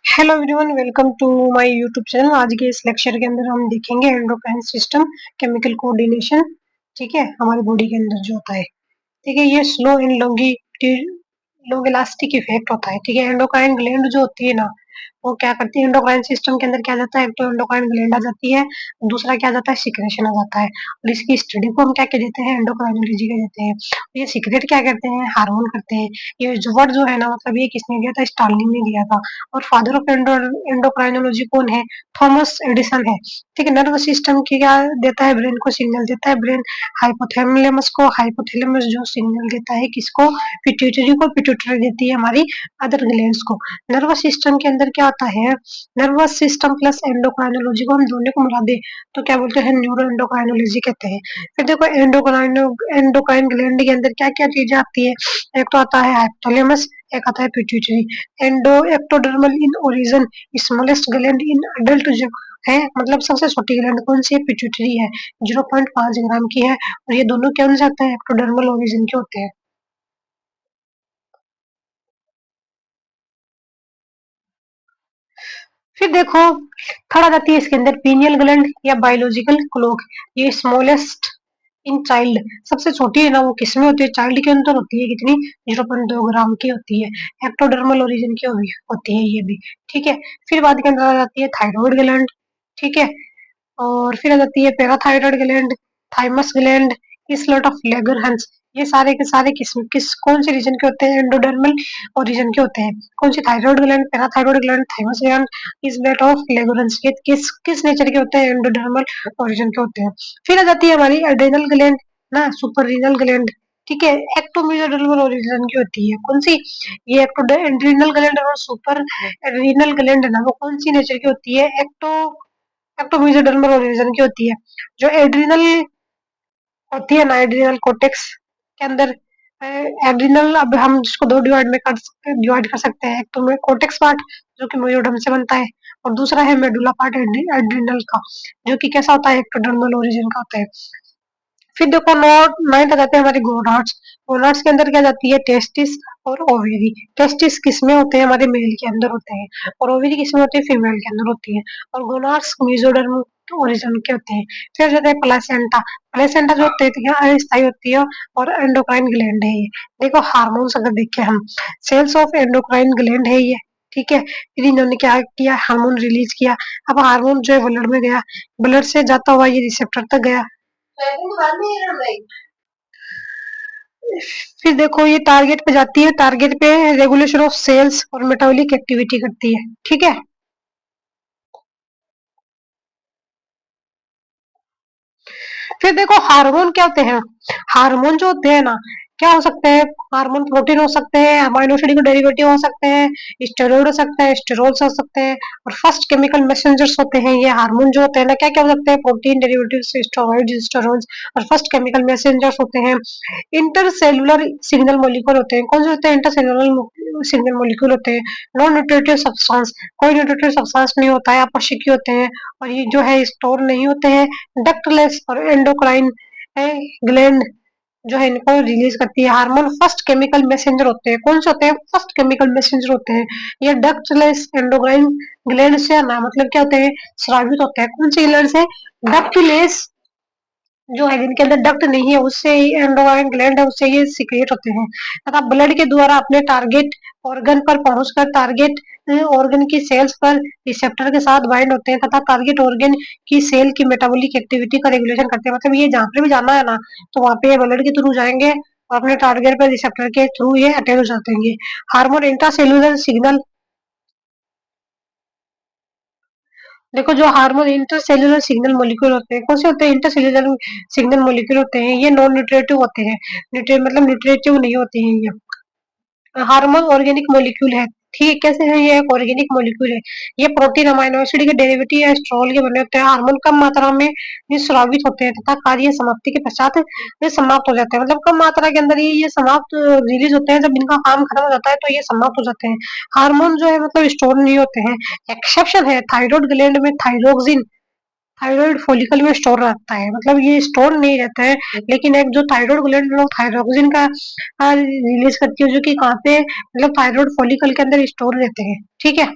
Hello everyone, welcome to my YouTube channel. आज के इस लेक्चर के अंदर हम देखेंगे एंडोक्राइन सिस्टम, केमिकल कोऑर्डिनेशन। ठीक है, हमारी बॉडी के अंदर जो होता है। ठीक है, ये slow and long elastic effect होता है। ठीक है, एंडोक्राइन ग्लैंड जो होती है ना, वो क्या करती है, एंडोक्राइन सिस्टम के अंदर क्या जाता है, एक तो एंडोक्राइन ग्लैंड आ जाती है, दूसरा क्या जाता है, सिक्रेशन आ जाता है। और इसकी स्टडी को हम क्या कह देते हैं, एंडोक्राइनोलॉजी कह देते हैं। ये सीक्रेट क्या करते हैं, हार्मोन करते हैं। ये जो वर्ड जो है ना, मतलब ये किसने दिया था, स्टार्लिन ने दिया था। और फादर ऑफ एंडोक्राइनोलॉजी कौन है, थॉमस एडिसन है। ठीक है, नर्वस सिस्टम की क्या देता है, ब्रेन को सिग्नल देता है। ब्रेन हाइपोथैलेमस जो सिग्नल देता है किसको, पिट्यूटरी को। पिट्यूटरी देती है हमारी अदर ग्लैंड्स को। नर्वस सिस्टम के अंदर क्या होता है, नर्वस सिस्टम प्लस एंडोक्राइनोलॉजी को हम दोनों को मिला दे तो क्या बोलते हैं, न्यूरो एंडोक्राइनोलॉजी कहते हैं। फिर देखो एंडोक्राइन ग्लैंड के अंदर क्या क्या चीजें आती है। एक तो आता है हाइपोथैलेमस, एक आता है pituitary. Ectodermal in origin, smallest gland in adult जो है, मतलब सबसे छोटी ग्लैंड कौन सी है, पिट्यूटरी है। 0.5 ग्राम की है। और ये दोनों क्या जाते हैं, एक्टोडर्मल ओरिजिन के होते हैं। फिर देखो, थर्ड आ जाती है इसके अंदर पीनियल ग्लैंड या बायोलॉजिकल क्लॉक। ये स्मॉलेस्ट इन चाइल्ड, सबसे छोटी है ना, वो किसमें होती है, चाइल्ड के अंदर होती है। कितनी, 0.2 ग्राम की होती है। एक्टोडर्मल ओरिजिन की होती है ये भी। ठीक है, फिर बाद के अंदर आ जाती है थायराइड ग्लैंड। ठीक है, और फिर आ जाती है parathyroid gland, thymus gland, islet of Langerhans. ये सारे के सारे किस कौन से रीजन के होते हैं, एंडोडर्मल ओरिजिन के होते हैं। कौन सी, thyroid gland, parathyroid gland, thymus gland, islet of Langerhans. ये किस किस नेचर के होते हैं, एंडोडर्मल ओरिजिन के होते हैं। फिर आ जाती है हमारी एड्रेनल ग्लैंड ना, सुपर रीनल ग्लैंड। ठीक है, एक्टोमेसोडर्मल ओरिजिन की होती है। कौन सी, ये एड्रेनल ग्लैंड और सुपर रीनल ग्लैंड है ना, वो कौन सी नेचर की होती है, एक्टोमेसोडर्मल ओरिजिन की होती है। जो एड्रिनल होती है ना, एड्रिनल कोर्टेक्स के अंदर, एड्रिनल, अब हम जिसको दो डिवाइड कर सकते हैं। एक तो कोर्टेक्स पार्ट जो कि मेसोडर्म से बनता है, और दूसरा है मेडुला पार्ट एड्रिनल का, जो कि कैसा होता है, एक्टोडर्मल ओरिजिन का होता है। फिर देखो, नोट नाइन्थ आ जाते हैं हमारे गोनाड्स। गोनाड्स के अंदर क्या जाती है, टेस्टिस और ओवेरी। टेस्टिस किसमें होते हैं, हमारे मेल के अंदर होते हैं, और ओवेरी किसमें होते हैं, फीमेल के अंदर होती है। और गोनाड्स मेसोडर्म ओरिजिन के होते हैं। फिर जाते हैं प्लेसेंटा। प्लेसेंटा जो होते हैं अस्थायी होती है, और एंडोक्राइन ग्लैंड है ये। देखो हार्मोन्स अगर देखें हम, सेल्स ऑफ एंडोक्राइन ग्लैंड है ये। ठीक है, फिर इन्होंने क्या किया, हार्मोन रिलीज किया। अब हार्मोन जो है ब्लड में गया, ब्लड से जाता हुआ ये रिसेप्टर तक गया। फिर देखो, ये टारगेट पे जाती है, टारगेट पे रेगुलेशन ऑफ सेल्स और मेटाबॉलिक एक्टिविटी करती है। ठीक है, फिर देखो हार्मोन क्या होते हैं। हार्मोन जो होते हैं ना, क्या हो सकते हैं, हार्मोन प्रोटीन हो सकते हैं, अमीनो एसिड के डेरिवेटिव हो सकते हैं, स्टेरॉइड हो सकते हैं, स्टेरॉल्स हो सकते हैं, और फर्स्ट केमिकल मैसेंजर्स होते हैं ये हार्मोन जो होते हैं ना, क्या क्या हो सकते हैं, प्रोटीन डेरिवेटिव्स, स्टेरॉइड, स्टेरॉल्स, और फर्स्ट केमिकल मैसेंजर्स होते हैं। इंटरसेलुलर सिग्नल मॉलिक्यूल होते हैं। कौन से होते हैं, इंटरसेलुलर सिग्नल मॉलिक्यूल होते हैं। नॉन न्यूट्रिटिव सब्सटेंस, कोई न्यूट्रिटिव सब्सटेंस नहीं होता है, अपशिकी होते हैं, और ये जो है स्टोर नहीं होते हैं। डक्टलेस और एंडोक्राइन ग्लैंड जो है इनको रिलीज करती है। हार्मोन फर्स्ट केमिकल मैसेंजर होते हैं। कौन से होते हैं, फर्स्ट केमिकल मैसेंजर होते हैं। ये डक्टलेस एंडोक्राइन ग्लैंड से ना, मतलब क्या होते हैं, स्रावित होते हैं। कौन सी ग्लैंड से, डक्टलेस जो है जिनके अंदर डक्ट नहीं है, उससे ही एंडोक्राइन ग्लैंड है, उससे ये सीक्रेट होते हैं। तथा ब्लड के द्वारा अपने टारगेट ऑर्गन पर पहुंचकर टारगेट ऑर्गन की सेल्स पर रिसेप्टर के साथ बाइंड होते हैं, तथा टारगेट ऑर्गन की सेल की मेटाबॉलिक एक्टिविटी का रेगुलेशन करते हैं। मतलब ये जहाँ पे भी जाना है ना, तो वहाँ पे ब्लड के थ्रू जाएंगे, और अपने टारगेट पर रिसेप्टर के थ्रू ये अटैच हो जाते हैं। हार्मोन इंट्रासेल्यूलर सिग्नल, देखो जो हार्मोन इंटरसेल्यूलर सिग्नल मॉलिक्यूल होते हैं, कौन से होते हैं, इंटरसेल्यूलर सिग्नल मॉलिक्यूल होते हैं। ये नॉन न्यूट्रिटिव होते हैं, मतलब न्यूट्रिटिव नहीं होते हैं ये। हार्मोन ऑर्गेनिक मॉलिक्यूल है। ठीक है, कैसे है, ये एक ऑर्गेनिक मॉलिक्यूल है। ये प्रोटीन अमीनो एसिड के डेरिवेटिव या स्ट्रॉल के बने होते हैं। हार्मोन कम मात्रा में निस्रावित होते हैं, तथा कार्य समाप्ति के पश्चात ये समाप्त हो जाते हैं। मतलब कम मात्रा के अंदर ये समाप्त रिलीज होते हैं, जब इनका काम खत्म हो जाता है तो ये समाप्त हो जाते हैं। हार्मोन जो है मतलब स्टोर नहीं होते हैं। एक्सेप्शन है थायराइड ग्लैंड में, थायरोक्सिन थायराइड फॉलिकल में स्टोर रहता है, मतलब ये स्टोर नहीं रहता है। लेकिन एक जो थायराइड ग्लैंड लोग थायरोक्सिन का रिलीज करती है, जो कि कहाँ पे, मतलब थायराइड फॉलिकल के अंदर स्टोर रहते हैं। ठीक है,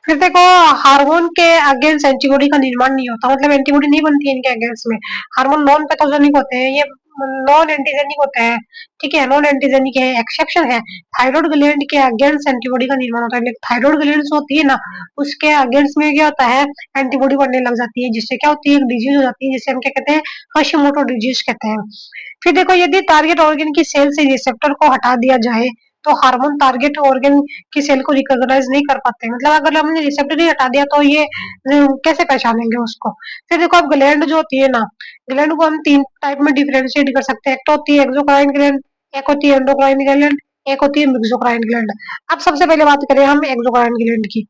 फिर देखो, हार्मोन के अगेंस्ट एंटीबॉडी का निर्माण नहीं होता, मतलब एंटीबॉडी नहीं बनती है इनके अगेंस्ट में। हार्मोन नॉन पैथोजेनिक होते हैं, ये नॉन एंटीजेनिक होते हैं। ठीक है, नॉन एंटीजेनिक है, एक्सेप्शन है। थायराइड ग्लैंड के अगेंस्ट एंटीबॉडी का निर्माण होता है, लेकिन थायराइड ग्लैंड होती है ना, उसके अगेंस्ट में क्या होता है, एंटीबॉडी बनने लग जाती है, जिससे क्या होती है, डिजीज हो जाती है, जिसे हम क्या कहते हैं, हशीमोटो डिजीज कहते हैं। फिर देखो, यदि टारगेट ऑर्गन की सेल से रिसेप्टर को हटा दिया जाए, तो हार्मोन टारगेट ऑर्गन की सेल को रिकॉग्नाइज नहीं कर पाते, मतलब अगर हमने रिसेप्टर ही हटा दिया तो ये कैसे पहचानेंगे उसको। फिर देखो, अब ग्लैंड जो होती है ना, ग्लैंड को हम तीन टाइप में डिफरेंशिएट कर सकते हैं। एक तो होती है एक्सोक्राइन ग्लैंड, एक होती है एंडोक्राइन ग्लैंड, एक होती है मिक्सोक्राइन ग्लैंड। अब सबसे पहले बात करें हम एक्सोक्राइन ग्लैंड की।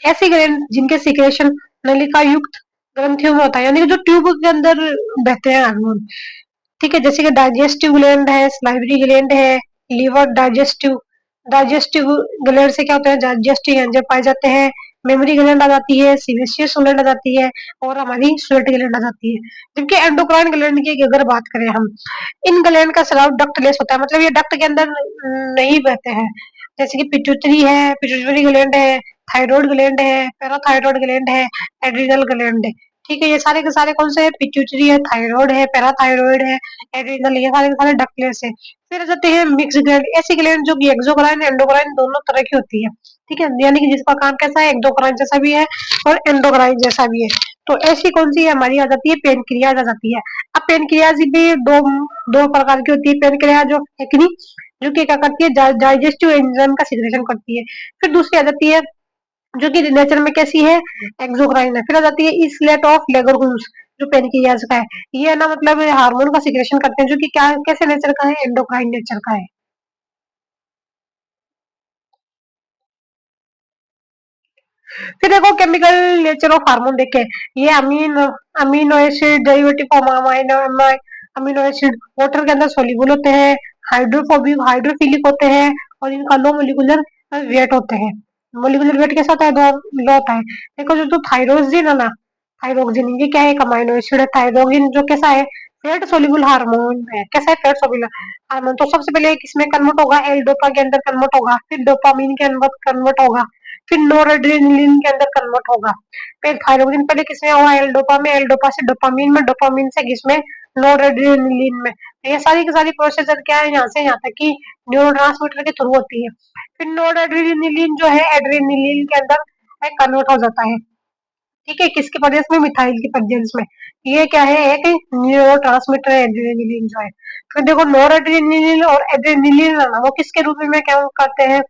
ऐसी ग्लैंड जिनके सिक्रेशन नलिका युक्त ग्रंथियों में होता है, यानी कि जो ट्यूब के अंदर बहते हैं हार्मोन। ठीक है, जैसे कि डाइजेस्टिव ग्लैंड है, स्लाइवरी ग्लैंड है, लीवर डाइजेस्टिव डाइजेस्टिव ग्लैंड से क्या होता है, डाइजेस्टिव एंजाइम पाए जाते हैं। मेमोरी ग्लैंड आ जाती है, सीवेशियस ग्लैंड आ जाती है, और हमारी स्वेट ग्लैंड आ जाती है। जबकि एंडोक्राइन ग्लैंड की अगर बात करें हम, इन ग्लैंड का स्राव डक्टलेस होता है, मतलब ये डक्ट के अंदर नहीं बहते हैं। जैसे कि पिट्यूटरी है, पिट्यूटरी ग्लैंड है, थायराइड ग्लैंड है, पैराथायराइड ग्लैंड है, एड्रिनल ग्लैंड है। ठीक है, ये सारे के सारे कौन से है, पिट्यूटरी है, थायराइड है, पैराथायराइड है, एड्रिनल, ये सारे के सारे डक्टलेस है। फिर आ जाते हैं मिक्स ग्लैंड, ऐसी ग्लैंड जो कि एक्सोक्राइन एंडोक्राइन दोनों तरह की होती है। ठीक है, यानी कि जिसका काम कैसा है, एक्सोक्राइन जैसा भी है और एंडोक्राइन जैसा भी है। तो ऐसी कौन सी हमारी आ जाती है, पेनक्रियाज आ जाती है। अब पेनक्रियाज भी दो दो प्रकार की होती है। पेनक्रियाज जो एक्नी, जो कि क्या करती है, डाइजेस्टिव एंजाइम का सिक्रेशन करती है। फिर दूसरी आ जाती है जो कि नेचर में कैसी है, एक्सोक्राइन है। फिर आ जाती है इसलेट ऑफ लेगरहुम्स, जो पेनक्रियाज का है। ये ना मतलब हार्मोन का सिक्रेशन करते हैं, जो कि क्या कैसे नेचर का है, एंडोक्राइन नेचर का है। फिर देखो, केमिकल नेचर ऑफ हार्मोन देखे, ये amino acid derivative of amino acid water के अंदर सोल्यूबल होते हैं, हाइड्रोफोबिक हाइड्रोफिलिक होते हैं, और इनका लो मोलिकुलर वेट होते हैं। मोलिकुलर वेट कैसा होता है, दो लो होता है। देखो, जो थायरोक्सिन है ना, थायरोक्सिन ये क्या है, एक अमीनो एसिड है। थायरोक्सिन जो कैसा है, फेट सोल्यूबल हार्मोन है। कैसा है, फेट सोल्यूबल हार्मोन। तो सबसे पहले किसमें कन्वर्ट होगा, एल डोपा के अंदर कन्वर्ट होगा, फिर डोपामीन के अंदर कन्वर्ट होगा, फिर नोरेड्रेनलिन के अंदर कन्वर्ट होगा। फिर थायरोक्सिन पहले किसमें हुआ, एल डोपा में, एल डोपा से डोपामीन में, डोपामीन से किसमें, नोरेड्रेनलिन में। तो ये सारी की सारी प्रोसेसर क्या है, यहाँ से यहाँ तक की न्यूरोट्रांसमीटर के थ्रू होती है। फिर नोरेड्रेनलिन जो है एड्रेनलिन के अंदर कन्वर्ट हो जाता है। ठीक है, किसके प्रदेश में, मिथाइल के प्रदेश में। ये क्या है, एक न्यूरोट्रांसमीटर है एड्रेनलिन जो है। फिर देखो, नोरेड्रेनलिन और एड्रेनलिन है ना, वो किसके रूप में क्या करते हैं,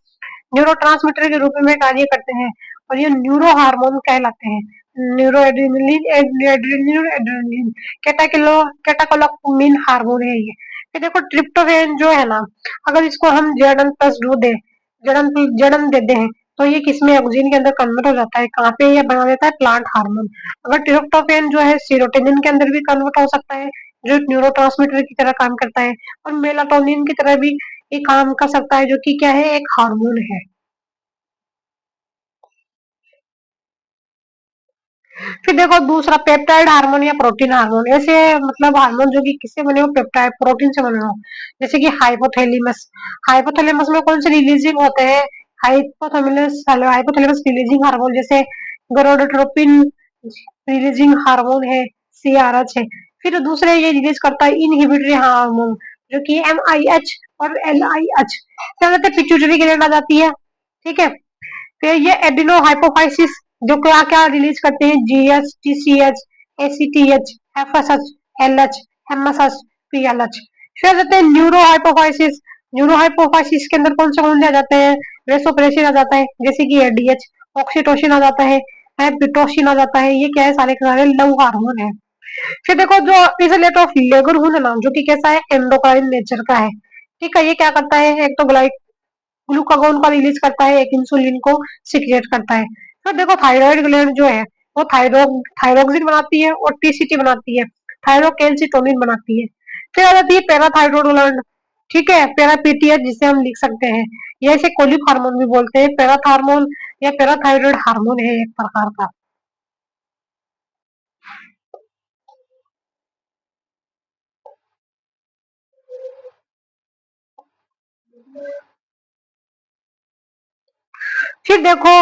न्यूरोट्रांसमीटर के रूप में कार्य करते हैं, और ये न्यूरो हार्मोन कहलाते हैं। न्यूरो एड्रेनलिन एड्रेनलिन और एड्रेनलिन कैटाकोलामिन हार्मोन है ये। फिर देखो, ट्रिप्टोफैन जो है ना, अगर इसको हम जड़न प्लस दो दे जड़न जड़न देते हैं, तो ये किसमें, ऑक्सीजन के अंदर कन्वर्ट हो जाता है। कहाँ पे, ये बना देता है प्लांट हार्मोन। अगर ट्रिप्टोफैन जो है सीरोटोनिन के अंदर भी कन्वर्ट हो सकता है, जो न्यूरोट्रांसमीटर की तरह काम करता है, और मेलाटोनिन की तरह भी ये काम कर सकता है, जो कि क्या है, एक हार्मोन है। फिर देखो, दूसरा पेप्टाइड हार्मोन या प्रोटीन हार्मोन, ऐसे मतलब हार्मोन जो कि किससे बने हो, पेप्टाइड प्रोटीन से बने हो। जैसे कि हाइपोथैलेमस, हाइपोथैलेमस में कौन से रिलीजिंग होते हैं, हाइपोथैलेमस रिलीजिंग हार्मोन, जैसे गोनाडोट्रोपिन रिलीजिंग हार्मोन है, सीआरएच है। फिर दूसरे ये रिलीज करता है इनहिबिटरी हार्मोन, जो कि एमआईएच और एलआईएच। क्या कहते हैं, पिट्यूटरी ग्लैंड आ जाती है। ठीक है, फिर ये एडिनो हाइपोफाइसिस, जो क्या क्या रिलीज करते हैं, GH, TCH, ACTH, FSH, LH, MSH, PLH. फिर जाते हैं न्यूरो हाइपोफाइसिस, न्यूरो हाइपोफाइसिस के अंदर कौन से आ जाते हैं, वेसोप्रेसिन आ जाता है, जैसे कि एडीएच, ऑक्सीटोसिन आ जाता है पिटोसिन आ जाता है। ये क्या है, सारे के सारे लव हार्मोन है। फिर देखो, जो इजोलेट ऑफ लेगरहुन है ना, जो कि कैसा है, एंडोक्राइन नेचर का है। ठीक है, ये क्या करता है, एक तो ग्लूकागोन का रिलीज करता है, एक इंसुलिन को सिक्रिएट करता है। तो देखो, थायराइड ग्लैंड जो है, वो थायरोक्सिन बनाती है और टीसीटी बनाती है, थायरोकेल्सिटोनिन बनाती है। फिर आ जाती है पैराथायरॉयड ग्लैंड। ठीक है, पैरापीटीएच जिसे हम लिख सकते हैं, ये इसे कोलिक हार्मोन भी बोलते हैं, पैराथार्मोन या पैराथायरॉयड हार्मोन है एक प्रकार का। फिर देखो,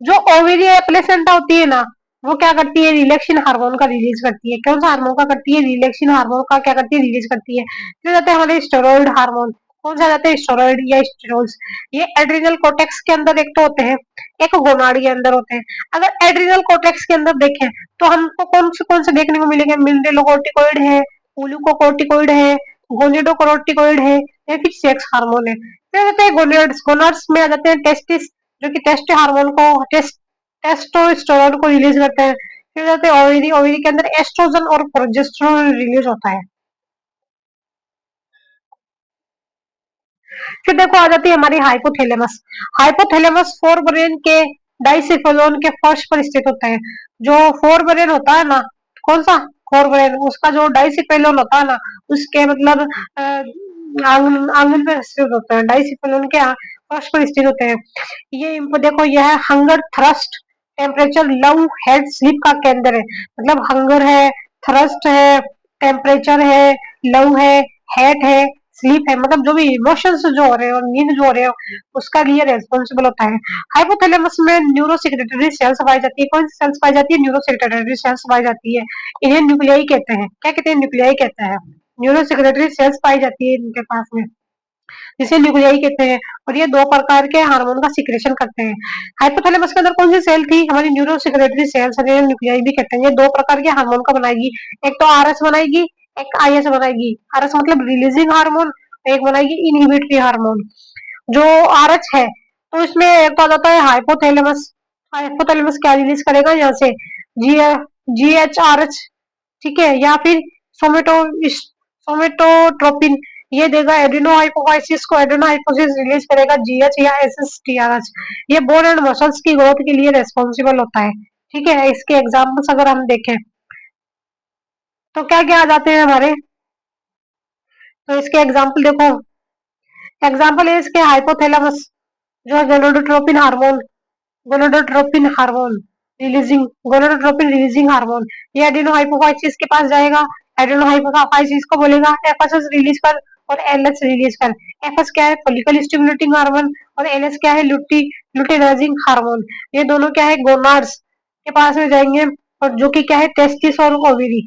जो ओवेरी प्लेसेंटा होती है ना, वो क्या करती है, रिलैक्सिन हार्मोन का रिलीज करती है। कौन सा हार्मोन का करती है, रिलैक्सिन हार्मोन का क्या करती है, रिलीज करती है। फिर जाते हैं हमारे स्टेरॉइड हार्मोन। कौन सा जाते हैं, स्टेरॉइड या स्टेरॉल्स। ये एड्रिनल कोर्टेक्स के अंदर एक तो होते हैं, एक गोनाड के अंदर होते हैं। अगर एड्रिनल कोर्टेक्स के अंदर देखें तो हमको कौन से देखने को मिलेंगे, मिनरलोकोर्टिकोइड है, ग्लूकोकोर्टिकोइड है, गोनिडोकोर्टिकोइड है, या फिर सेक्स हार्मोन है। फिर जाते हैं गोनाड्स। गोनाड्स में आ जाते हैं टेस्टिस, जो कि टेस्ट हार्मोन को टेस्टोस्टेरोन को रिलीज करते हैं। फिर जाते हैं ओवरी। ओवरी के अंदर एस्ट्रोजन और प्रोजेस्टेरोन रिलीज होता है। फिर देखो आ जाती है हमारी हाइपोथैलेमस। हाइपोथैलेमस फोर ब्रेन के डाइसेफेलोन के फर्श पर स्थित होता है। जो फोर ब्रेन होता है ना, कौन सा फोर ब्रेन, उसका जो डाइसेफेलोन होता है ना, उसके मतलब आंगन आंगन में स्थित होता है। डाइसेफेलोन के फर्श पर स्थित होते हैं। ये इनको देखो, यह है hunger, thrust, temperature, love, head, sleep का केंद्र है। मतलब हंगर है, थ्रस्ट है, टेम्परेचर है, लव है, हेट है, स्लीप है, मतलब जो भी इमोशंस जो हो रहे हो, नींद जो हो रहे हो, उसका लिए रेस्पॉन्सिबल होता है। हाइपोथैलेमस में न्यूरो सेक्रेटरी सेल्स पाई जाती है। कौन सी सेल्स पाई जाती है, न्यूरो सेक्रेटरी सेल्स पाई जाती है। इन्हें न्यूक्लियाई कहते हैं। क्या कहते हैं, न्यूक्लियाई कहते हैं। न्यूरो सेक्रेटरी सेल्स पाई जाती है इनके पास में, जिसे न्यूक्लियाई कहते हैं। और ये दो प्रकार के हार्मोन का सिक्रेशन करते हैं। हाइपोथैलेमस के अंदर कौन सी सेल थी, हमारी न्यूरो सेक्रेटरी सेल्स, न्यूक्लियाई भी कहते हैं। ये दो प्रकार के हार्मोन का बनाएगी, एक तो आरएच बनाएगी, एक आईएच बनाएगी। आरएच मतलब रिलीजिंग हार्मोन, एक बनाएगी इनहिबिटरी हार्मोन। जो आरएच है, तो इसमें एक तो आ जाता है हाइपोथैलेमस। हाइपोथैलेमस क्या रिलीज करेगा यहाँ से, जी जीएचआरएच, ठीक है, या फिर सोमेटो सोमेटोट्रोपिन। ये देगा एड्रिनो हाइपोफाइसिस को, एड्रिनो हाइपोफाइसिस रिलीज करेगा जीएच या एसएसटीआरएच। ये बोन एंड मसल्स की ग्रोथ के लिए रेस्पॉन्सिबल होता है। ठीक है, इसके एग्जाम्पल्स अगर हम देखें तो क्या क्या आ जाते हैं हमारे, तो इसके एग्जाम्पल देखो। एग्जाम्पल है इसके हाइपोथैलेमस, जो है gonadotropin hormone, gonadotropin hormone releasing, gonadotropin releasing hormone. ये एड्रिनो हाइपोफाइसिस के पास जाएगा, एड्रिनो हाइपोफाइसिस को बोलेगा एफएसएस रिलीज कर और एलएच रिलीज कर। एफएस क्या है, फॉलिकल स्टिमुलेटिंग हार्मोन, और एलएच क्या है, लुटिनाइजिंग हार्मोन। ये दोनों क्या है, गोनाड्स के पास में जाएंगे, और जो कि क्या है, टेस्टिस और ओवरी,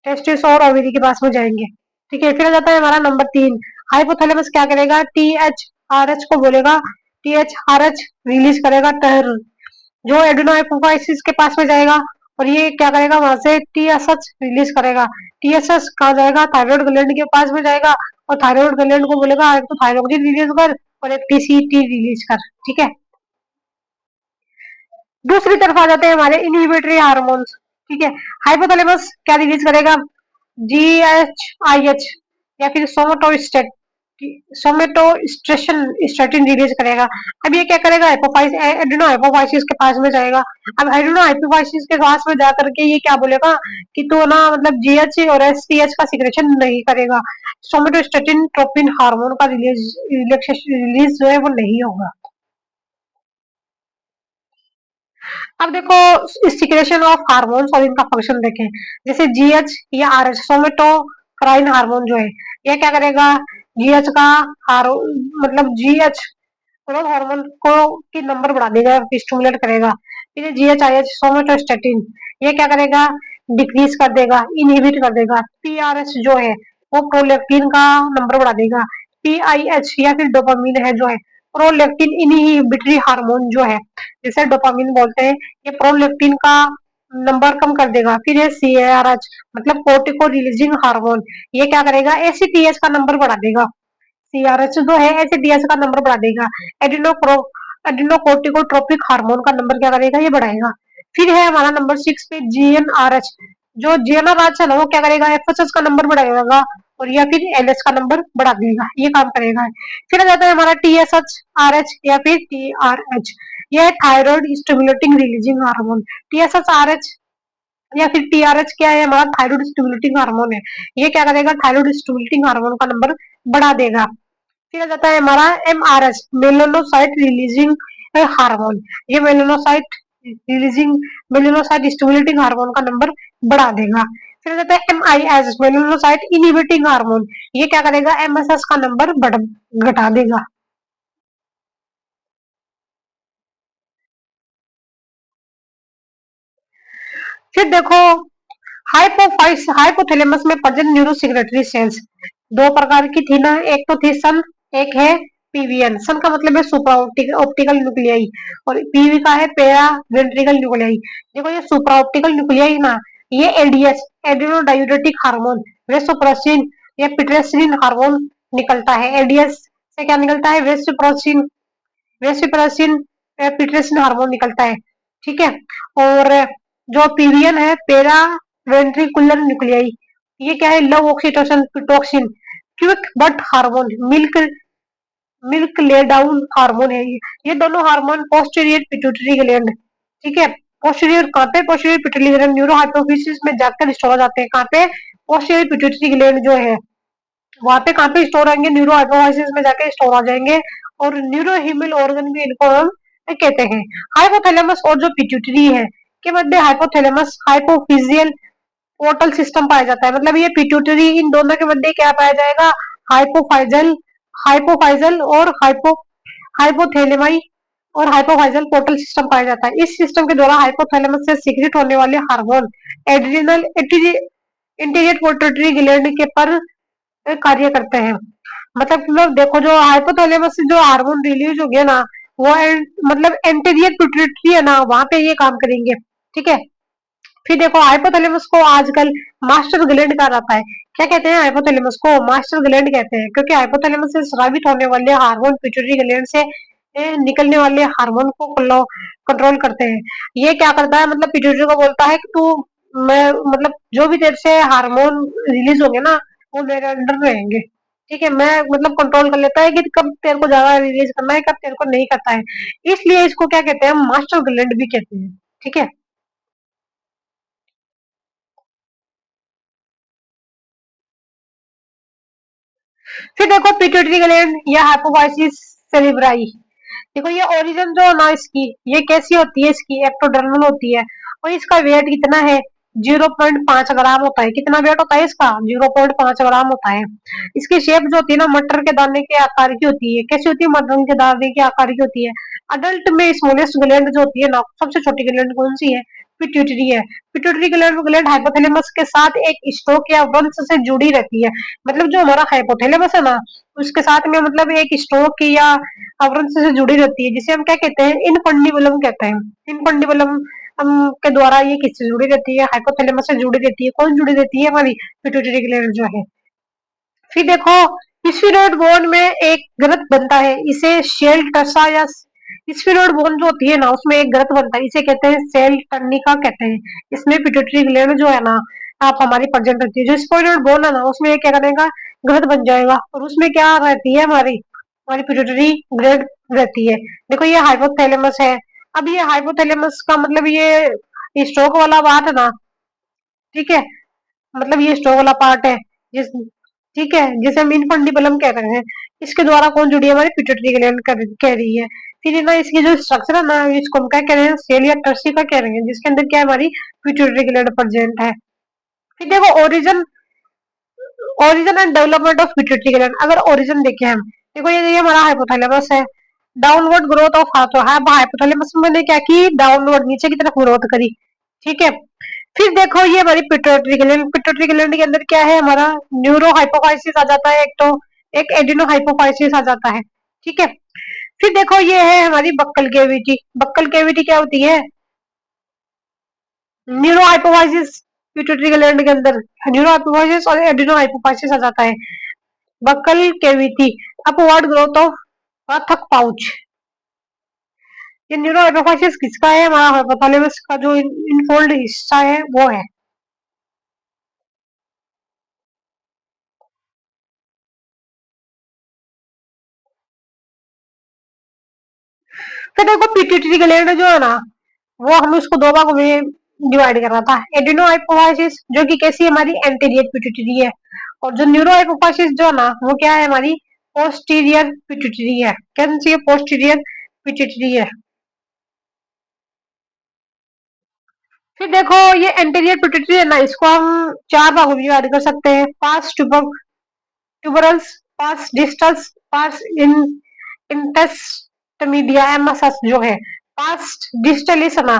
टेस्टिस और ओवरी के पास में जाएंगे। ठीक है, फिर आ जाता है हमारा नंबर 3। हाइपोथैलेमस क्या करेगा, टीएचआरएच को बोलेगा, टीएचआरएच रिलीज करेगा टहर, जो एडेनोहाइपोफाइसिस के पास में जाएगा, और ये क्या करेगा, वहां से टीएसएच रिलीज करेगा। टीएसएच कहाँ जाएगा, थायराइड ग्लैंड के पास में जाएगा, और थायराइड ग्लैंड को बोलेगा एक तो थायरोक्सिन रिलीज कर और एक टीसीटी रिलीज कर। ठीक है, दूसरी तरफ आ जाते हैं हमारे इनहिबिटरी हार्मोन्स। ठीक है, हाइपोथैलेमस क्या रिलीज करेगा, जीएचआईएच, या फिर सोमेटोस्टेशन स्टेटिन रिलीज करेगा। अब ये क्या करेगा, एड्रिनो हाइपोफाइसिस के पास में जाएगा। अब एड्रिनो हाइपोफाइसिस के पास में जाकर के ये क्या बोलेगा कि तू ना मतलब जीएच और एसटीएच का सिक्रेशन नहीं करेगा, सोमेटोस्टेटिन ट्रोपिन हार्मोन का रिलीज जो है वो नहीं होगा। अब देखो सिक्रेशन ऑफ हार्मोन्स और इनका फंक्शन देखें। जैसे जीएच या आरएच, सोमेटोक्राइन हार्मोन जो है, ये क्या करेगा, जीएच का हार मतलब जीएच ग्रोथ हार्मोन को की नंबर बढ़ा देगा, स्टिमुलेट करेगा। फिर जीएचआईएच सोमेटोस्टेटिन, ये क्या करेगा, डिक्रीज कर देगा, इनहिबिट कर देगा। पीआरएच जो है वो प्रोलेक्टिन का नंबर बढ़ा देगा। पीआईएच या फिर डोपामिन है जो है, प्रोलेक्टिन इनहिबिटरी हार्मोन जो है, जिसे डोपामिन बोलते हैं, ये प्रोलेक्टिन का नंबर कम कर देगा। फिर है सीएआरएच, मतलब कोर्टिको रिलीजिंग हार्मोन, ये क्या करेगा, एसीटीएच का नंबर बढ़ा देगा। सीआरएच जो है एचडीएच का नंबर बढ़ा देगा। एडिनोकोर्टिकोट्रोपिक हार्मोन का नंबर क्या करेगा, ये बढ़ाएगा। फिर है हमारा नंबर 6 पे जीएनआरएच, जो जीएनआरएच है ना वो क्या करेगा, एफएसएच का नंबर बढ़ाएगा, और या फिर एलएच का नंबर बढ़ा देगा, ये काम करेगा। फिर आ जाता है हमारा टीएसएच आरएच या फिर टीआरएच, ये है thyroid stimulating releasing hormone. TSH RH या फिर टीआरएच क्या है, हमारा थायराइड स्टिमुलेटिंग हार्मोन है। ये क्या करेगा, थायराइड स्टिमुलेटिंग हार्मोन का नंबर बढ़ा देगा। फिर आ जाता है हमारा एमआरएच, मेलानोसाइट रिलीजिंग हार्मोन, ये मेलानोसाइट स्टिमुलेटिंग हार्मोन का नंबर बढ़ा देगा। फिर आ जाता है एमआईएच, मेलानोसाइट इनहिबिटिंग हार्मोन, ये क्या करेगा, एमएसएच का नंबर घटा देगा। फिर देखो हाइपोथैलेमस में प्रेजेंट न्यूरोसेक्रेटरी सेल्स दो प्रकार की थी ना, एक तो थी सन, एक है पीवीएन। सन का मतलब है सुप्रा ऑप्टिकल न्यूक्लियाई और पीवी का है पेरा वेंट्रिकल न्यूक्लियाई। देखो ये सुप्रा ऑप्टिकल न्यूक्लियाई ना, ये एडीएस एड्रेनोडायूरेटिक हार्मोन वेसोप्रेसिन या पिट्रेसिन हार्मोन निकलता है। एडीएस से क्या निकलता है? वेसोप्रेसिन वेसोप्रेसिन पिट्रेसिन हार्मोन निकलता है। ठीक है। और जो पीवीएन है पेरा वेंट्रिकुलर न्यूक्लियाई, ये क्या है? लो oxytocin toxin quick but hormone milk milk let down hormone है ये दोनों हार्मोन पोस्टीरियर पिट्यूटरी ग्लैंड। ठीक है। पोस्टीरियर कहाँ पे? Posterior pituitary gland neuro hypophysis में जाकर स्टोर हो जाते हैं। कहाँ पे? पोस्टीरियर पिट्यूटरी ग्लैंड जो है वहां पे कहाँ पे स्टोर होंगे? न्यूरो हाइपोफाइसिस में जाके स्टोर हो जाएंगे। और न्यूरो हीमल ऑर्गन भी इनको हम कहते हैं। हाइपोथैलेमस और जो पिट्यूटरी है के मध्य हाइपोथैलेमस हाइपोफिजियल पोर्टल सिस्टम पाया जाता है। मतलब ये पिट्यूटरी इन दोनों के मध्य क्या पाया जाएगा? हाइपोफाइजल हाइपोफाइजल और हाइपोथैलेमाई और हाइपोफाइजल पोर्टल सिस्टम पाया जाता है। इस सिस्टम के द्वारा हाइपोथैलेमस से सीक्रेट होने वाले हार्मोन एड्रिनल इंटीरियर पोर्टरी ग्लैंड के पर कार्य करते हैं। मतलब देखो जो हाइपोथैलेमस से जो हार्मोन रिलीज हो गया ना, वो मतलब एंटीरियर पिट्यूटरी है ना, वहां पे ये काम करेंगे। ठीक है। फिर देखो हाइपोथैलेमस को आजकल मास्टर ग्लैंड कहा जाता है। क्या कहते हैं? हाइपोथैलेमस को मास्टर ग्लैंड कहते हैं, क्योंकि हाइपोथैलेमस से स्रावित होने वाले हार्मोन पिट्यूटरी ग्लैंड से निकलने वाले हार्मोन को कंट्रोल करते हैं। ये क्या करता है? मतलब पिट्यूटरी को बोलता है कि तू, मैं मतलब जो भी तेरे से हार्मोन रिलीज होंगे ना, वो मेरे अंडर रहेंगे। ठीक है। मैं मतलब कंट्रोल कर लेता है कि कब तेरे को ज्यादा रिलीज करना है, कब तेरे को नहीं करता है। इसलिए इसको क्या कहते हैं? मास्टर ग्लैंड भी कहते हैं। ठीक है। फिर देखो पिट्यूटरी ग्लैंड या हाइपोफाइसिस सेरेब्राई। देखो ये ओरिजिन जो है ना इसकी, ये कैसी होती है? इसकी एक्टोडर्मल होती है और इसका वेट कितना है? 0.5 ग्राम होता है। कितना वेट होता है इसका? 0.5 ग्राम होता है। इसकी शेप जो होती है ना, मटर के दाने के आकार की होती है। कैसी होती है? मटर के दाने के आकार की होती है। अडल्ट में स्मॉलेस्ट ग्लैंड जो होती है ना, सबसे छोटी ग्लैंड कौन सी है? पिट्यूटरी है। पिट्यूटरी ग्लैंड ग्लैंड हाइपोथैलेमस के साथ एक स्टोक या वंश से जुड़ी रहती है। मतलब जो हमारा हाइपोथैलेमस है ना, उसके साथ में मतलब एक स्टोक या आवरण से जुड़ी रहती है, जिसे हम क्या कहते हैं? इनफंडिबुलम कहते हैं। इनफंडिबुलम के द्वारा ये किससे जुड़ी रहती है? हाइपोथैलेमस से जुड़ी रहती है। कौन जुड़ी रहती है? हमारी पिट्यूटरी ग्लैंड जो है। फिर देखो स्फीनोइड बोन में एक ग्रंथ बनता है, इसे शेल टसा या स्फीनोइड बोन जो होती है ना, उसमें एक ग्रंथ बनता है, इसे कहते हैं सेल टर्निका कहते हैं। इसमें पिट्यूटरी ग्लैंड जो है ना, आप हमारी प्रेजेंट रहती है। जो स्फीनोइड बोन है ना, उसमें क्या करेगा? ग्रंथ बन जाएगा और उसमें क्या रहती है? हमारी हमारी पिट्यूटरी ग्लैंड रहती है। देखो ये हाइपोथैलेमस है। अब ये हाइपोथैलेमस का मतलब ये स्ट्रोक वाला बात है ना, ठीक है, मतलब ये स्ट्रोक वाला पार्ट है जिस ठीक है, जिसे हम इनफंडिबुलम कह रहे हैं। इसके द्वारा कौन जुड़ी है? हमारी पिट्यूटरी ग्लैंड कह रही है। फिर ना इसकी जो स्ट्रक्चर है ना, इसको हम क्या कह रहे हैं? सेल या टर्सिका कह रहे हैं, जिसके अंदर क्या है? हमारी पिट्यूटरी ग्लैंड प्रेजेंट है। फिर देखो origin and development of pituitary gland. अगर ओरिजिन देखें हम, देखो ये हमारा हाइपोथैलेमस है। डाउनवर्ड ग्रोथ ऑफ हाइपोथैलेमस मैंने क्या की? डाउनवर्ड नीचे की तरफ ग्रोथ करी। ठीक है। फिर देखो ये हमारी पिट्यूटरी ग्लैंड के अंदर क्या है? हमारा न्यूरो हाइपोफाइसिस आ जाता है, एक तो एक एडिनो हाइपोफाइसिस आ जाता है। ठीक है। फिर देखो ये है हमारी बक्कल कैविटी। बक्कल कैविटी क्या होती है? न्यूरो हाइपोफाइसिस पिट्यूटरी ग्लैंड के अंदर न्यूरो हाइपोफाइसिस और एडिनो हाइपोफाइसिस आ जाता है। Buccal cavity upward growth of पृथक पाउच। ये न्यूरो हाइपोफाइसिस किसका है? हमारा हाइपोथैलेमस का जो इनफोल्ड हिस्सा है वो है। फिर देखो पिट्यूटरी ग्लैंड जो है ना, वो हम इसको दो भागों में डिवाइड कर रहा था। एडिनो हाइपोफाइसिस जो कि कैसी हमारी एंटीरियर पिट्यूटरी है, और जो न्यूरो हाइपोफाइसिस जो है ना, वो क्या है? हमारी पोस्टीरियर पिट्यूटरी है। कैसी है? पोस्टीरियर पिट्यूटरी है। फिर देखो ये एंटीरियर पिट्यूटरी है ना, इसको हम चार भागों में डिवाइड कर सकते हैं। पास ट्यूबरल्स, पास डिस्टल्स, पास इन इंटेस्टमीडिया एमएसएस जो है। पास्ट डिस्टलिस है ना,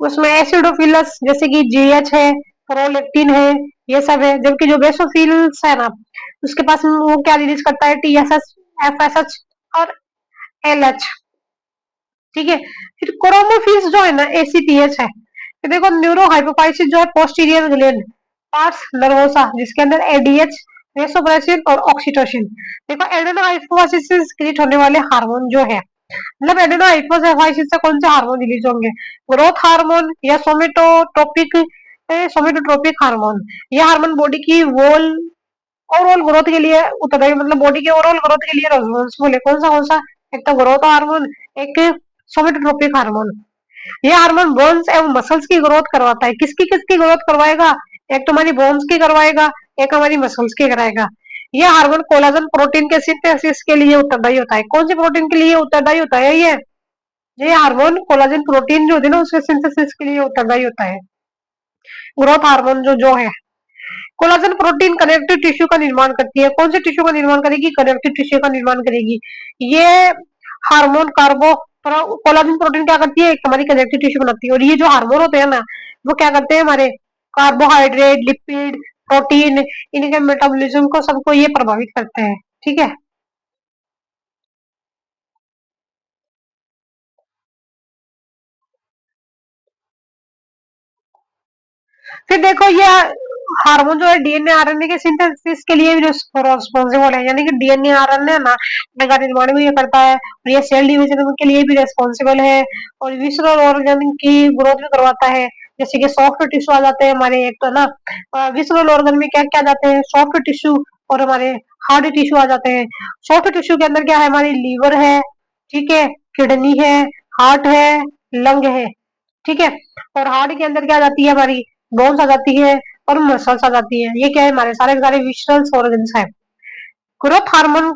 उसमें एसिडोफिलस जैसे कि जीएच है, प्रोलेक्टिन है, ये सब है। जबकि जो बेसोफिल्स है ना, उसके पास वो क्या रिलीज करता है, टीएसएच, एफएसएच और एलएच। ठीक है। फिर क्रोमोफिल्स जो है ना, एसीटीएच है। फिर देखो न्यूरो हाइपोफाइसिस जो है पोस्टीरियर ग्लैंड, पार्स नर्वोसा जिसके अंदर एडीएच, वेसोप्रेसिन और ऑक्सीटोसिन। देखो एडेनो हाइपोफाइसिस से क्रिएट होने वाले हार्मोन जो है, मतलब एडेनो हाइपोफाइसिस से कौन से हार्मोन रिलीज होंगे, ग्रोथ हार्मोन या सोमेटोट्रोपिक हार्मोन। यह हार्मोन बॉडी की वॉल ओवरऑल ग्रोथ के लिए उत्तरदायी, मतलब बॉडी के ओवरऑल ग्रोथ के लिए रेस्पॉन्सिबल है। कौन सा, एक तो ग्रोथ हार्मोन, एक सोमेटोट्रोपिक हार्मोन। ये हार्मोन बोन्स एवं मसल्स की ग्रोथ करवाता है। किसकी किसकी ग्रोथ करवाएगा, एक तो हमारी बोन्स की करवाएगा, एक हमारी मसल्स की कराएगा। ये हार्मोन कोलाजन प्रोटीन के सिंथेसिस के लिए उत्तरदायी होता है। कौन सी प्रोटीन के लिए उत्तरदायी होता है ये हार्मोन कोलाजन प्रोटीन जो होती है ना, उसके सिंथेसिस के लिए उत्तरदायी होता है ग्रोथ हार्मोन जो जो है। कोलाजन प्रोटीन कनेक्टिव टिश्यू का निर्माण करती है। कौन से टिश्यू का निर्माण करेगी, कनेक्टिव टिश्यू का निर्माण करेगी। ये हार्मोन कार्बो कोलाजन प्रोटीन क्या करती है, एक हमारी कनेक्टिव टिश्यू बनाती है। और ये जो हार्मोन होते हैं ना, वो क्या करते हैं, हमारे कार्बोहाइड्रेट, लिपिड, प्रोटीन, इनके मेटाबॉलिज्म को सबको ये प्रभावित करते हैं। ठीक है। फिर देखो ये हार्मोन जो है डीएनए आरएनए के सिंथेसिस के लिए भी रिस्पॉन्सिबल है, यानी कि डीएनए आरएनए ना का निर्माण भी ये करता है, और ये सेल डिवीजन के लिए भी रिस्पॉन्सिबल है, और विसरल ऑर्गन की ग्रोथ भी करवाता है। जैसे कि सॉफ्ट टिश्यू आ जाते हैं हमारे, एक तो ना विसरल ऑर्गन में क्या क्या आ जाते हैं, सॉफ्ट टिश्यू और हमारे हार्ड टिश्यू आ जाते हैं। सॉफ्ट टिश्यू के अंदर क्या है, हमारी लीवर है, ठीक है, किडनी है, हार्ट है, लंग है। ठीक है। और हार्ट के अंदर क्या आ जाती है, हमारी बोन्स आ जाती है और मसल्स आ जाती है। ये क्या है, हमारे सारे के सारे विशरल ऑर्गन्स है। ग्रोथ हार्मोन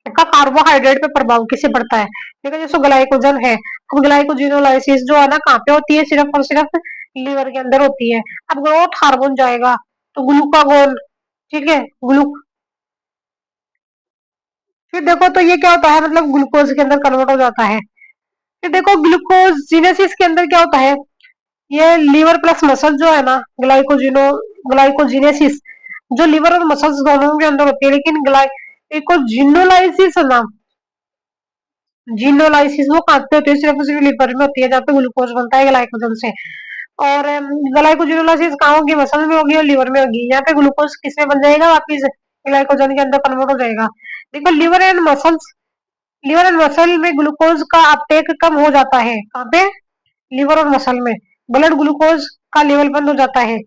का कार्बोहाइड्रेट पे प्रभाव किससे पड़ता है, देखो जैसे ग्लाइकोजन है, अब ग्लाइकोजिनोलाइसिस जो है ना कहाँ पे होती है, सिर्फ और सिर्फ लीवर के अंदर होती है। अब ग्रोथ हार्मोन जाएगा तो ग्लूकागोन, ठीक है, ग्लू फिर देखो तो ये क्या होता है, मतलब ग्लूकोज के अंदर कन्वर्ट हो जाता है। फिर देखो ग्लूकोज जीनेसिस के अंदर क्या होता है, ये लीवर प्लस मसल जो है ना, ग्लाइकोजिनेसिस जो लीवर और मसल्स दोनों के अंदर होती है, लेकिन ग्लाइकोजिनोलाइसिस है ना, जिनोलाइसिस वो कहाँ पे होती है, सिर्फ और सिर्फ लीवर में होती है, जहाँ पे ग्लूकोज बनता है ग्लाइकोजन से। और ग्लाइकोजिनोलाइसिस कहाँ होगी, मसल में होगी और लीवर में होगी। यहाँ पे ग्लूकोज किसमें बन जाएगा, वापिस ग्लाइकोजन के अंदर कन्वर्ट हो जाएगा। देखो लिवर एंड मसल में ग्लूकोज का अपटेक कम हो जाता है, कहाँ पे, लिवर और मसल में ब्लड ग्लूकोज का लेवल बंद हो जाता है।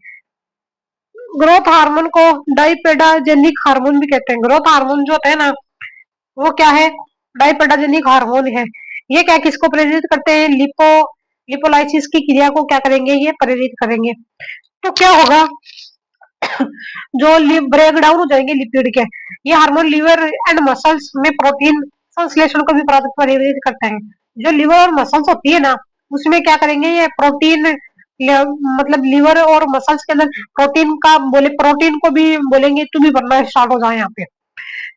ग्रोथ हार्मोन को डाइपेडाजेनिक हार्मोन भी कहते हैं। ग्रोथ हार्मोन जो होता है ना, वो क्या है, डाइपेडाजेनिक हार्मोन है। ये क्या किसको प्रेरित करते हैं, लिपोलाइसिस की क्रिया को क्या करेंगे, ये प्रेरित करेंगे। तो क्या होगा, जो ब्रेक डाउन हो जाएंगे लिपिड के, ये हार्मोन लीवर एंड मसल्स में प्रोटीन संश्लेषण को भी प्रेरित करता है। जो लीवर और मसल्स होती है ना, उसमें क्या करेंगे, ये प्रोटीन मतलब लीवर और मसल्स के अंदर प्रोटीन का बोले, प्रोटीन को भी बोलेंगे तू भी बनना स्टार्ट हो जाए यहाँ पे।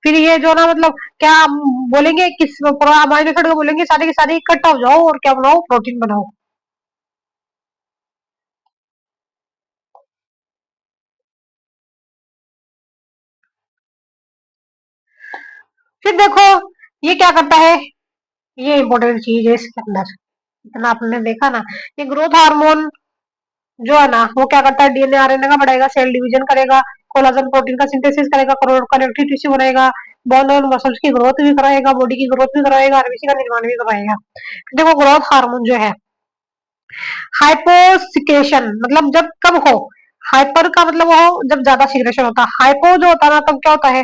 फिर ये जो ना मतलब क्या बोलेंगे, किस अमाइनो एसिड को बोलेंगे, सारे के सारे इकट्ठा हो जाओ और क्या बनाओ, प्रोटीन बनाओ। फिर देखो ये क्या करता है, ये इंपॉर्टेंट चीज है इसके अंदर, इतना आपने देखा ना, ये ग्रोथ हार्मोन जो है ना, वो क्या करता है, डीएनए आरएनए का बढ़ाएगा, सेल डिवीजन करेगा, कोलाजन प्रोटीन का सिंथेसिस करेगा, कनेक्टिव टिश्यू बनाएगा, बोन और मसल्स की ग्रोथ भी कराएगा, बॉडी की ग्रोथ भी कराएगा, आरबीसी का निर्माण भी कराएगा। देखो ग्रोथ हार्मोन जो है, हाइपोसिक्रेशन मतलब जब कब हो, हाइपर का मतलब वो हो जब ज्यादा सिक्रेशन होता है, हाइपो जो होता है ना तब क्या होता है,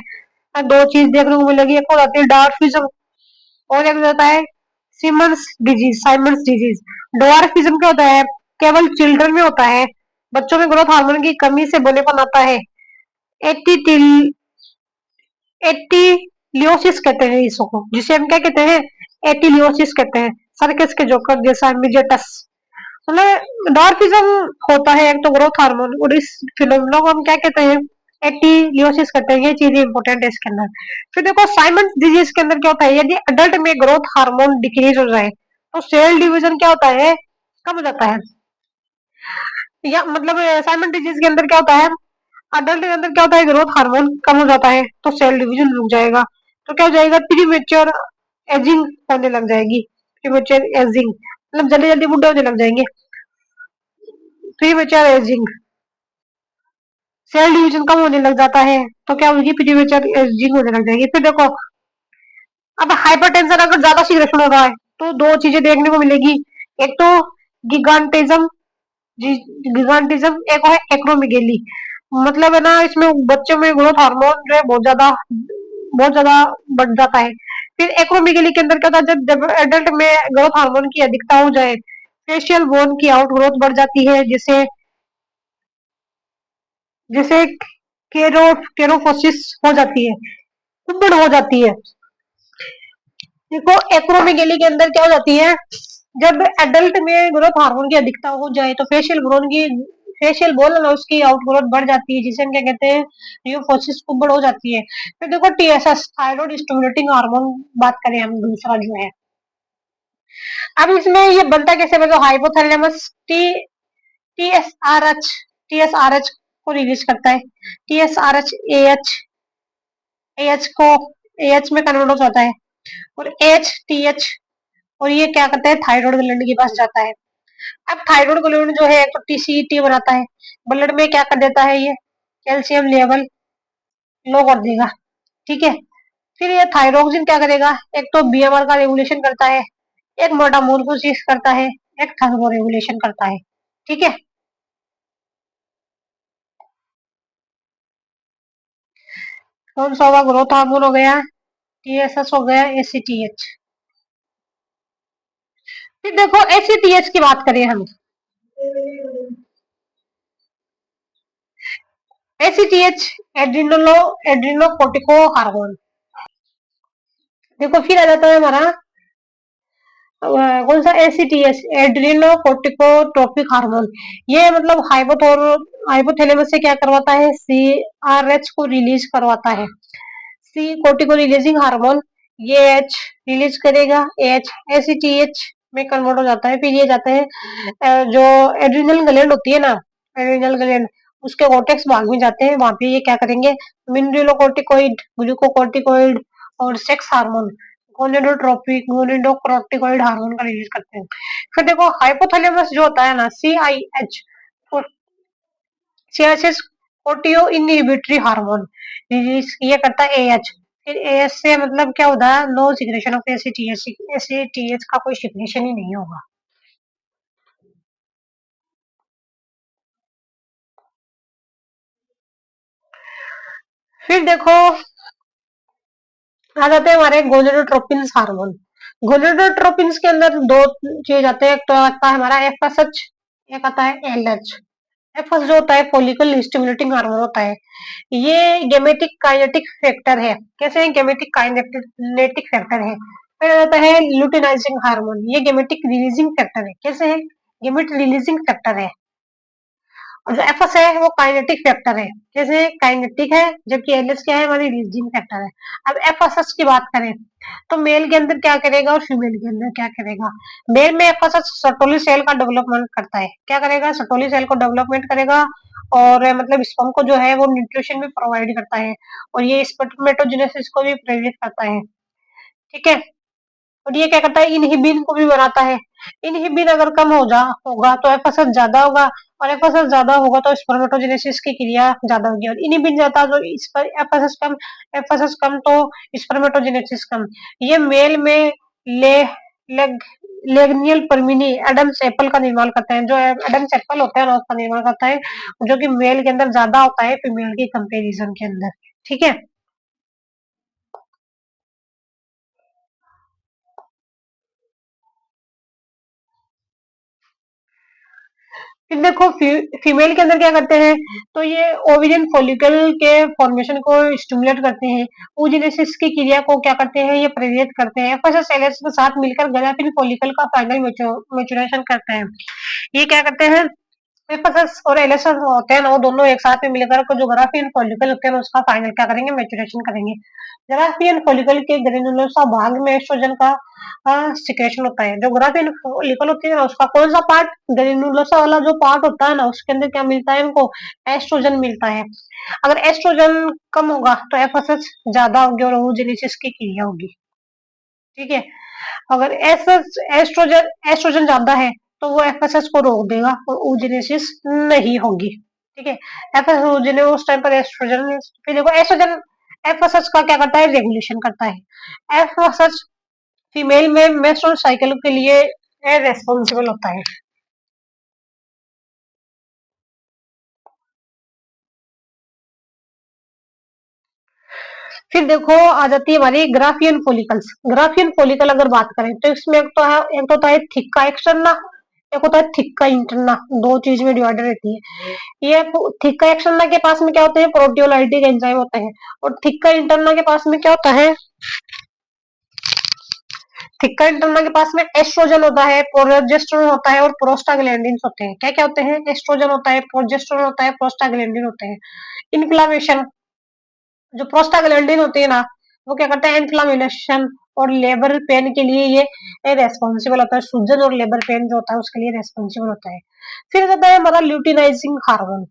दो चीज देखने को मिलेगी, एक हो जाती है डार्फिज्म और एक होता है साइमंड्स डिजीज। डवार्फिज्म क्या होता है, केवल चिल्ड्रन में होता है, बच्चों में ग्रोथ हार्मोन की कमी से बोलेपन आता है। एटीटिल एटीलियोसिस कहते हैं इसको, जिसे हम क्या कहते हैं, एटीलियोसिस कहते हैं, सर्कस के जोकर जैसा मिजेटस, मतलब डॉर्फिज्म होता है एक तो ग्रोथ हार्मोन, और इस फिनोमिना को हम क्या कहते हैं, एटीलियोसिस कहते हैं। ये चीज इंपॉर्टेंट है इसके अंदर। फिर देखो साइमंड्स डिजीज के अंदर क्या होता है, यदि अडल्ट में ग्रोथ हार्मोन डिक्रीज हो जाए, तो सेल डिवीजन क्या होता है, कम हो जाता है। या मतलब साइमन डिजीज के अंदर क्या होता है, अडल्ट के अंदर क्या होता है, ग्रोथ हार्मोन कम हो जाता है तो सेल डिवीजन रुक जाएगा। तो क्या हो जाएगा, प्रीमेच्योर एजिंग होने लग जाएगी। प्रीमेच्योर एजिंग मतलब जल्दी जल्दी बुढ़े होने लग जाएंगे। प्रीमेच्योर एजिंग, सेल डिवीजन कम होने लग जाता है तो क्या होगी, प्रीमेच्योर एजिंग होने लग जाएगी। फिर देखो, अब हाइपरटेंशन अगर ज्यादा सीरियस हो रहा है तो दो चीजें देखने को मिलेगी। एक तो गिगांटिज्म, गिगांटिज्म, एक है एक्रोमेगेली। मतलब है ना, इसमें बच्चों में ग्रोथ हार्मोन जो है बहुत ज्यादा बढ़ जाता है। फिर एक्रोमेगेली के अंदर क्या होता है, जब एडल्ट में ग्रोथ हार्मोन की अधिकता हो जाए, फेशियल बोन की आउटग्रोथ बढ़ जाती है, जिसे जिसे केरोफोसिस हो जाती है, कुब्बड़ हो जाती है। देखो, एक्रोमेगेली के अंदर क्या हो जाती है, जब एडल्ट में ग्रोथ हार्मोन की अधिकता हो जाए तो फेशियल बोन है ना, उसकी आउटग्रोथ बढ़ जाती है, जिसे हम क्या कहते हैं, न्यूरोफोसिस कुब्बड़ हो जाती है। फिर देखो टीएसएस, थायराइड स्टिमुलेटिंग हार्मोन, बात करें हम दूसरा जो है। अब इसमें ये बनता कैसे, मतलब हाइपोथैलेमस टीएसआरएच टीएसआरएच को रिलीज करता है। टीएसआरएच एएच एएच को एएच में कन्वर्ट हो जाता है, और एच टीएच, और ये क्या करता है, थायराइड ग्लैंड के पास जाता है। अब थायराइड ग्लैंड जो है तो टीसीईटी बनाता है, ब्लड में क्या कर देता है, ये कैल्शियम लेवल लो कर देगा। ठीक है। फिर ये थायरोक्सिन क्या करेगा, एक तो बीएमआर का रेगुलेशन करता है, एक मेटामॉर्फोसिस करता है, एक थर्मो रेगुलेशन करता है। ठीक है। कौन सा होगा, ग्रोथ हार्मोन हो गया, टीएसएस हो गया, एसीटीएच। फिर देखो एसीटीएच की बात करें हम, एसीटीएच एड्रिनलो एड्रिनोकोर्टिको हार्मोन। देखो फिर आ जाता है हमारा कौन सा, एसीटीएस एड्रिनोकोर्टिकोट्रोपिक हार्मोन। ये मतलब हाइपोथैलेमस से क्या करवाता है, सीआरएच को रिलीज करवाता है। सी कोर्टिको रिलीजिंग हार्मोन, ये एच रिलीज करेगा, एच एसीटीएच में कन्वर्ट हो जाता है। फिर ये जाता है जो एड्रिनल ग्लैंड होती है ना, एड्रिनल ग्लैंड, उसके कोर्टेक्स भाग में जाते हैं, वहां पे ये क्या करेंगे, मिनरलोकोर्टिकोइड, ग्लूकोकोर्टिकोइड और सेक्स हार्मोन, गोनेडोक्रोटिकोइड हार्मोन का रिलीज करते हैं। फिर देखो हाइपोथैलेमस जो होता है ना, सीआईएच, सीआईएच कोटियो इनहिबिटरी हार्मोन रिलीज ये करता है, एएच। फिर एएच से मतलब क्या होता है, no secretion of ACTH, ACTH का कोई सिक्रेशन ही नहीं होगा। फिर देखो आ जाते हैं हमारे गोनेडोट्रोपिन्स हार्मोन। गोनेडोट्रोपिन्स के अंदर दो चीज आते हैं, एक तो आता है हमारा एफएसएच, एक आता है एलएच। एफएस जो होता है फॉलिकल स्टिमुलेटिंग हार्मोन होता है, ये गेमेटिक काइनेटिक फैक्टर है। कैसे गेमेटिक काइनेटिक फैक्टर है। फिर आता है ल्यूटिनाइजिंग हार्मोन, ये गेमेटिक रिलीजिंग फैक्टर है। कैसे है, गेमेट रिलीजिंग फैक्टर है। और जो एफएस है वो काइनेटिक फैक्टर है। जैसे काइनेटिक है, जबकि एलएच क्या है, हमारी रिलीजिंग फैक्टर है। अब एफएसएस की बात करें तो मेल के अंदर क्या करेगा और फीमेल के अंदर क्या करेगा। मेल में एफएसएस सटोली सेल का डेवलपमेंट करता है, क्या करेगा, सटोली सेल को डेवलपमेंट करेगा, और मतलब स्पर्म को जो है वो न्यूट्रिशन भी प्रोवाइड करता है, और ये स्पर्मेटोजेनेसिस को भी प्रेरित करता है। ठीक है। और ये क्या करता है, इनहिबिन को भी बनाता है। इनहिबिन अगर कम होगा तो एफएसएस ज्यादा होगा, और एफएसएस ज्यादा होगा तो स्पर्मेटोजेनेसिस की क्रिया ज्यादा होगी, और इनहिबिन ज्यादा तो इस पर एफएसएस कम तो स्पर्मेटोजेनेसिस कम। ये मेल में ले लेग लेगनियल परमिनी एडम्स एप्पल का निर्माण करते हैं, जो एडम्स एप्पल होता है ना उसका निर्माण करता है, जो कि मेल के अंदर ज्यादा होता है फीमेल के कंपेरिजन के अंदर। ठीक है। फिर देखो फीमेल के अंदर क्या करते हैं, तो ये ओविरियन फॉलिकल के फॉर्मेशन को स्टिमुलेट करते हैं, oogenesis की क्रिया को क्या करते हैं, ये प्रेरित करते हैं। एफएसएस एलएच के साथ मिलकर गैलापिन फॉलिकल का फाइनल मैच्योरेशन करते हैं। ये क्या करते हैं, एफएसएस और एलएसएस होते हैं ना, वो दोनों एक साथ में मिलकर जो ग्राफियन फॉलिकल होते हैं उसका फाइनल क्या करेंगे, मैच्योरेशन करेंगे। ग्राफियन फॉलिकल के ग्रेनुलोसा भाग में एस्ट्रोजन का सिक्रेशन होता है। जो ग्राफियन फॉलिकल होती है ना, उसका कौन सा पार्ट, ग्रेनुलोसा वाला जो पार्ट होता है ना, उसके अंदर क्या मिलता है उनको, एस्ट्रोजन मिलता है। अगर एस्ट्रोजन कम होगा तो एफएसएच ज्यादा होगी और oogenesis की क्रिया होगी। ठीक है, अगर एस्ट्रोजन एस्ट्रोजन ज्यादा है तो वो एफएसएच को रोक देगा और oogenesis नहीं होगी। ठीक है, एफएसएच उस टाइम पर एस्ट्रोजन, फिर देखो एस्ट्रोजन एफएसएच का क्या करता है, रेगुलेशन करता है। एफएसएच फीमेल में मेंस्ट्रुअल साइकिल के लिए रेस्पॉन्सिबल होता है। फिर देखो आ जाती है हमारी ग्राफियन फॉलिकल्स। ग्राफियन फॉलिकल अगर बात करें तो इसमें एक तो होता है थिक्का एक्सटर्ना, एक होता है थिक्का इंटरना, दो चीज में डिवाइडेड रहती है। ये थिक्का एक्सटर्ना के पास में क्या होते हैं, प्रोटियोलाइटिक एंजाइम होते हैं, और थिक्का इंटरना के पास में क्या होता है, थिक्का इंटरना के पास में एस्ट्रोजन होता है, प्रोजेस्टेरोन होता है और प्रोस्टाग्लैंडिन्स होते हैं। क्या क्या होते हैं, एस्ट्रोजन होता है, प्रोजेस्टेरोन होता है, प्रोस्टाग्लैंडिन होते हैं। इन्फ्लामेशन, जो प्रोस्टाग्लैंडिन होती है ना, वो क्या करता है, इन्फ्लामेशन और लेबर पेन के लिए ये रेस्पॉन्सिबल होता है। सूजन और लेबर पेन जो होता है उसके लिए रेस्पॉन्सिबल होता है। फिर आता है हमारा luteinizing hormone.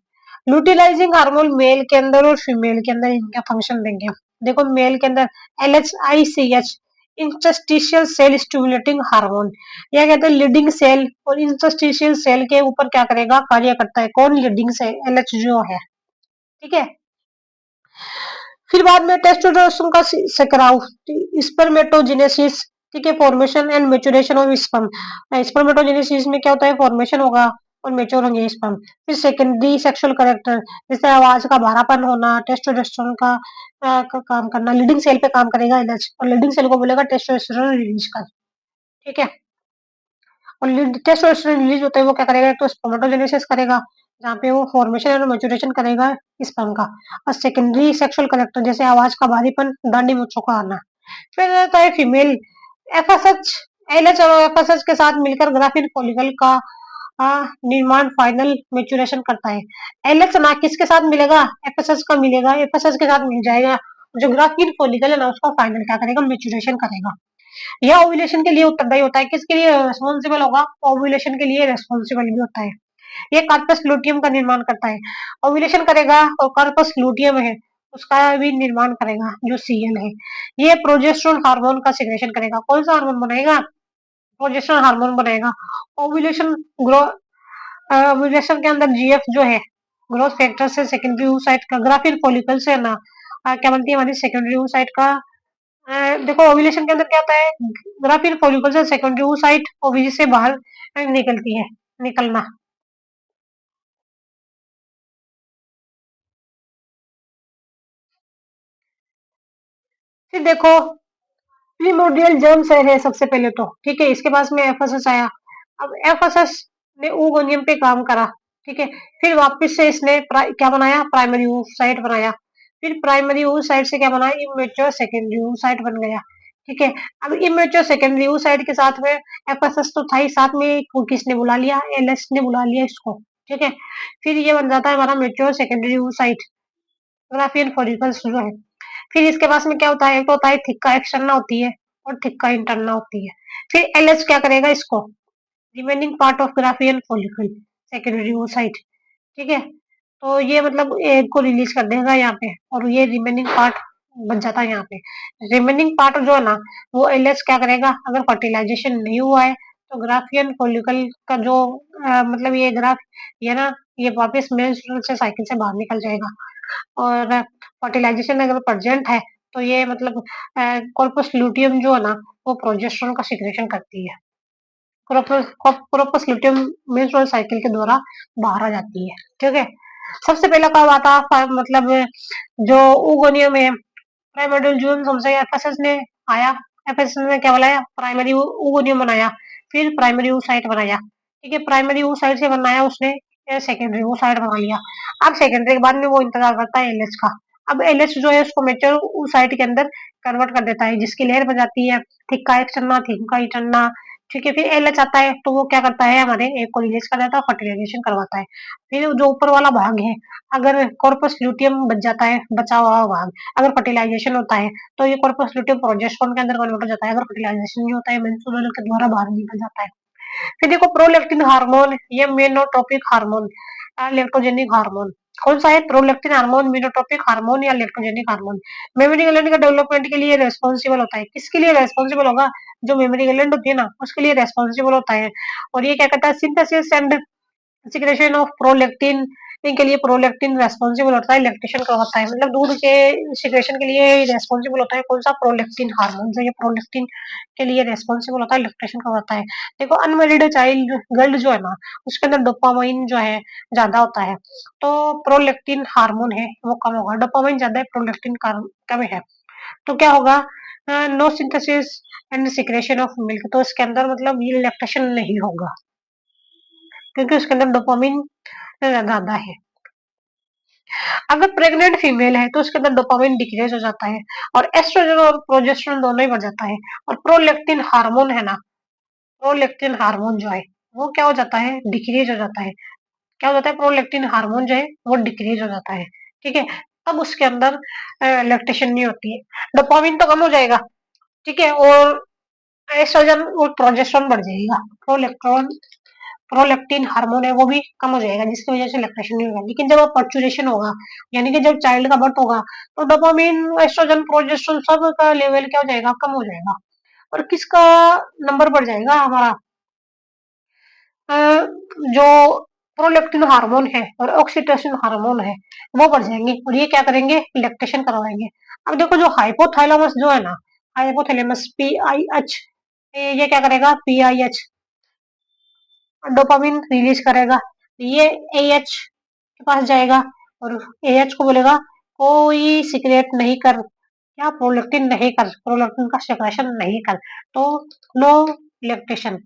Luteinizing hormone mail के अंदर और फीमेल के अंदर इनका फंक्शन देंगे। देखो मेल के अंदर LHICH, interstitial cell stimulating hormone, यह कहते हैं लीडिंग सेल और इंटरस्टिशियल सेल के ऊपर क्या करेगा, कार्य करता है। कौन, लीडिंग सेल, LH जो है। ठीक है, फिर बाद में टेस्टोस्टेरोन का स्राव, स्पर्मेटोजेनेसिस, ठीक है, formation and maturation of sperm. Spermatogenesis में क्या होता है, फॉर्मेशन होगा और मेच्योर होंगे स्पर्म। फिर सेकेंडरी सेक्सुअल कैरेक्टर, जैसे आवाज का भारापन होना, टेस्टोस्टेरोन का काम करना, लीडिंग सेल पे काम करेगा एलएच और लीडिंग सेल को बोलेगा टेस्टोस्टेरोन रिलीज कर। ठीक है, और टेस्टोस्टेरोन रिलीज होता है वो क्या करेगा, एक तो स्पर्मेटोजेनेसिस करेगा जहाँ पे वो फॉर्मेशन और मैच्योरेशन करेगा स्पर्म का, और सेकेंडरी सेक्सुअल करेक्टर जैसे आवाज का भारीपन, दांडी मूंछों का आना। फिर रहता है फीमेल, एफएसएच, एलएच और एफएसएच के साथ मिलकर ग्राफिन फॉलिकल का निर्माण फाइनल मैच्योरेशन करता है। एलएच ना किसके साथ मिलेगा, एफएसएच का मिलेगा, एफएसएच के साथ मिल जाएगा। जो ग्राफिन फॉलिकल है ना उसका फाइनल क्या करेगा, मैच्योरेशन करेगा। यह ओव्यूलेशन के लिए उत्तरदायी होता है, किसके लिए रेस्पॉन्सिबल होगा, ओव्यूलेशन के लिए रेस्पॉन्सिबल भी होता है। ये कार्पस लूटियम का निर्माण करता है, ओव्यूलेशन करेगा और कार्पस लूटियम है उसका भी निर्माण करेगा जो सीएल है। ये प्रोजेस्टेरोन हार्मोन का सिक्रेशन करेगा। कौन सा हार्मोन बनाएगा, प्रोजेस्टेरोन हार्मोन बनाएगा। ओव्यूलेशन ग्रो ओव्यूलेशन के अंदर जीएफ जो है, ग्रोथ फैक्टर से सेकेंडरी oocyte का, ग्राफिन फॉलिकल से ना क्या बनती है हमारी सेकेंडरी oocyte का। देखो ओव्यूलेशन के अंदर क्या होता है, ग्राफिन फॉलिकल से सेकेंडरी oocyte ओवरी से बाहर निकलती है, निकलना। फिर देखो प्रिमोर्डियल जर्म सेल है सबसे पहले तो, ठीक है, इसके पास में एफएसएस आया। अब एफएसएस ने oogoनियम पे काम करा, ठीक है, फिर वापस से इसने क्या बनाया, प्राइमरी oocyte बनाया। फिर प्राइमरी oocyte से क्या बनाया, इमेच्योर सेकेंडरी oocyte बन गया। ठीक है, अब इमेच्योर सेकेंडरी oocyte के साथ में एफएसएस तो था ही, साथ में किसने बुला लिया, एलएस ने बुला लिया इसको। ठीक है, फिर ये बन जाता है हमारा mature secondary oocyte, Graafian follicles जो है। फिर इसके पास में क्या होता है, एक तो होता है थिक्का एक्सटर्ना होती है और थिक्का इंटरना होती है। फिर एलएच क्या करेगा इसको, remaining part of Graafian follicle, secondary oocyte। ठीक है, तो ये मतलब एग को रिलीज कर देगा यहाँ पे और ये रिमेनिंग पार्ट बच जाता है यहाँ पे। रिमेनिंग पार्ट जो है ना वो एलएच क्या करेगा, अगर फर्टिलाइजेशन नहीं हुआ है तो ग्राफियन फॉलिकल का जो मतलब ये ग्राफ, ये ना ये वापस मेंस्ट्रुअल से साइकिल से बाहर निकल जाएगा। और फर्टिलाइजेशन अगर प्रेजेंट है तो ये मतलब कॉर्पस लूटियम जो है ना वो प्रोजेस्टेरोन का सिक्रेशन करती है। कॉर्पस लूटियम मेंस्ट्रुअल साइकिल के द्वारा बाहर आ जाती है। ठीक है, सबसे पहला कब आता है, मतलब जो oogoनियम है, प्राइमर्डियल जून हमसे एफएसएस ने आया, एफएसएस ने क्या बनाया, प्राइमरी oogoनियम बनाया, फिर प्राइमरी oocyte बनाया। ठीक है, प्राइमरी oocyte से बनाया उसने, सेकेंडरी oocyte बना लिया। अब सेकेंडरी के बाद में वो इंतजार करता है एलएच का। अब एलएच जो है उसको मेच्योर oocyte के अंदर कन्वर्ट कर देता है जिसकी लेयर बन जाती है थिक्का एक्सटर्ना, थिक्का इंटरना, ठीक है, फिर एलएच आता है तो वो क्या करता है, हमारे एग को रिलीज कर देता है, फर्टिलाइजेशन करवाता है। फिर जो ऊपर वाला भाग है, अगर कॉर्पस ल्यूटियम बच जाता है, बचा हुआ भाग, अगर फर्टिलाइजेशन होता है तो ये कॉर्पस ल्यूटियम प्रोजेस्टेरोन के अंदर कन्वर्ट हो जाता है, अगर फर्टिलाइजेशन नहीं होता है मेंस्ट्रुअल के द्वारा बाहर निकल जाता है। फिर देखो प्रोलैक्टिन हार्मोन, ये मेनोट्रोपिक हार्मोन, लैक्टोजेनिक हार्मोन। कौन सा है, प्रोलैक्टिन हार्मोन, मेनोट्रोपिक हार्मोन या लैक्टोजेनिक हार्मोन। मेमोरी ग्लैंड का डेवलपमेंट के लिए रेस्पॉन्सिबल होता है, किसके लिए रेस्पॉन्सिबल होगा, जो मेमोरी ग्लैंड होती है ना उसके लिए रेस्पॉन्सिबल होता है। और ये क्या करता है, synthesis and secretion of prolactin, इनके लिए प्रोलैक्टिन रेस्पॉन्सिबल होता है, लैक्टेशन करवाता है, मतलब दूध के सिक्रेशन के लिए रेस्पॉन्सिबल होता है कौन सा, प्रोलैक्टिन हार्मोन, जो ये प्रोलैक्टिन के लिए रेस्पॉन्सिबल होता है, लैक्टेशन करवाता है। देखो अनमेरिड चाइल्ड गर्ल जो है ना, उसके अंदर डोपामाइन जो है ज्यादा होता है, तो प्रोलैक्टिन हार्मोन है वो कम होगा, डोपामाइन ज्यादा है, प्रोलैक्टिन कम है, तो क्या होगा, no synthesis and secretion of milk, तो इसके अंदर मतलब ये लैक्टेशन नहीं होगा, क्योंकि उसके अंदर डोपामिन ज्यादा है। अगर प्रेग्नेंट फीमेल है तो उसके अंदर डोपामिन डिक्रीज हो जाता है, और एस्ट्रोजन और प्रोजेस्टेरोन दोनों ही बढ़ जाता है, और प्रोलैक्टिन हार्मोन है ना, प्रोलैक्टिन हार्मोन जो है वो क्या हो जाता है, डिक्रीज हो जाता है। क्या हो जाता है, प्रोलैक्टिन हार्मोन जो है वो डिक्रीज हो जाता है। ठीक है, तब उसके अंदर लैक्टेशन नहीं होती है, डोपामिन तो कम हो जाएगा। ठीक है, और एस्ट्रोजन और प्रोजेस्टेरोन बढ़ जाएगा, प्रोलेक्ट्रॉन प्रोलैक्टिन हार्मोन है वो भी कम हो जाएगा, जिसकी वजह से लैक्टेशन नहीं होगा। लेकिन जब पर्चुरेशन होगा, यानी कि जब चाइल्ड का बर्थ होगा, तो डोपामिन, एस्ट्रोजन, प्रोजेस्टेरोन सब का लेवल क्या हो जाएगा, कम हो जाएगा, और किसका नंबर बढ़ जाएगा, हमारा अ, जो प्रोलैक्टिन हार्मोन है और ऑक्सीटोसिन हार्मोन है वो बढ़ जाएंगे, और ये क्या करेंगे, लैक्टेशन करवाएंगे। अब देखो जो हाइपोथैलेमस जो है ना, हाइपोथैलेमस पीआईएच, ये क्या करेगा, पीआईएच डोपामिन रिलीज करेगा, ये एएच के पास जाएगा, और एएच को बोलेगा कोई सिक्रेट नहीं कर, क्या, प्रोलैक्टिन नहीं कर, प्रोलैक्टिन का सेक्रेशन नहीं कर, तो नो लैक्टेशन।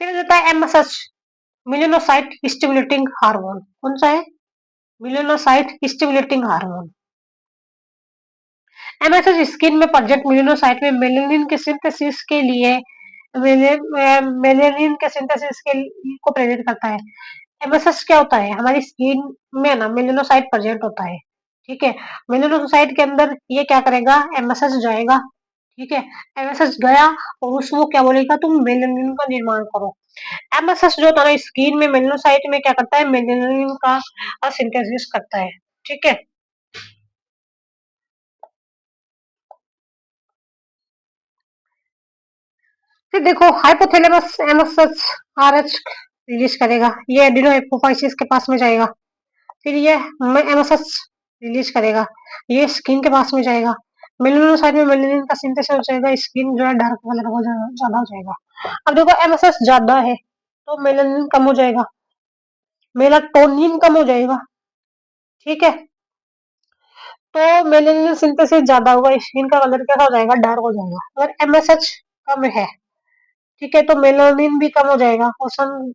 फिर देता है एमएसएच, मिलेनोसाइट स्टिमुलेटिंग हार्मोन, कौन सा है, melanocyte stimulating hormone. MSH skin में प्रेजेंट मेलानोसाइट में मेलानिन के सिंथेसिस के लिए मेलानिन के सिंथेसिस के को प्रेरित करता है। एमएसएच क्या होता है, हमारी स्किन में ना मेलानोसाइट प्रेजेंट होता है। ठीक है, मेलानोसाइट के अंदर ये क्या करेगा, एमएसएच जाएगा। ठीक है, एमएसएच गया और उसको क्या बोलेगा, तुम मेलानिन का निर्माण करो। एमएसएच जो होता है स्किन में मेलानोसाइट में क्या करता है, मेलानिन का सिंथेसिस करता है। ठीक है, फिर देखो हाइपोथैलेमस एमएसएच आरएच रिलीज करेगा, ये एड्रिनो हिपोफाइसिस के पास में जाएगा। फिर ये एमएसएच रिलीज करेगा, ये स्किन के पास में जाएगा, मेलानोसाइट में मेलानिन का सिंथेसिस हो जाएगा, स्किन जो है डार्क कलर हो ज्यादा हो जाएगा। अब देखो एमएसएच ज्यादा है तो मेलानिन कम हो जाएगा, मेलाटोनिन कम हो जाएगा। ठीक है, तो मेलानिन सिंथेसिस ज्यादा होगा, स्किन का कलर क्या हो जाएगा, डार्क हो जाएगा। अगर एमएसएच कम है, ठीक है, तो मेलानिन भी कम हो जाएगा, और सन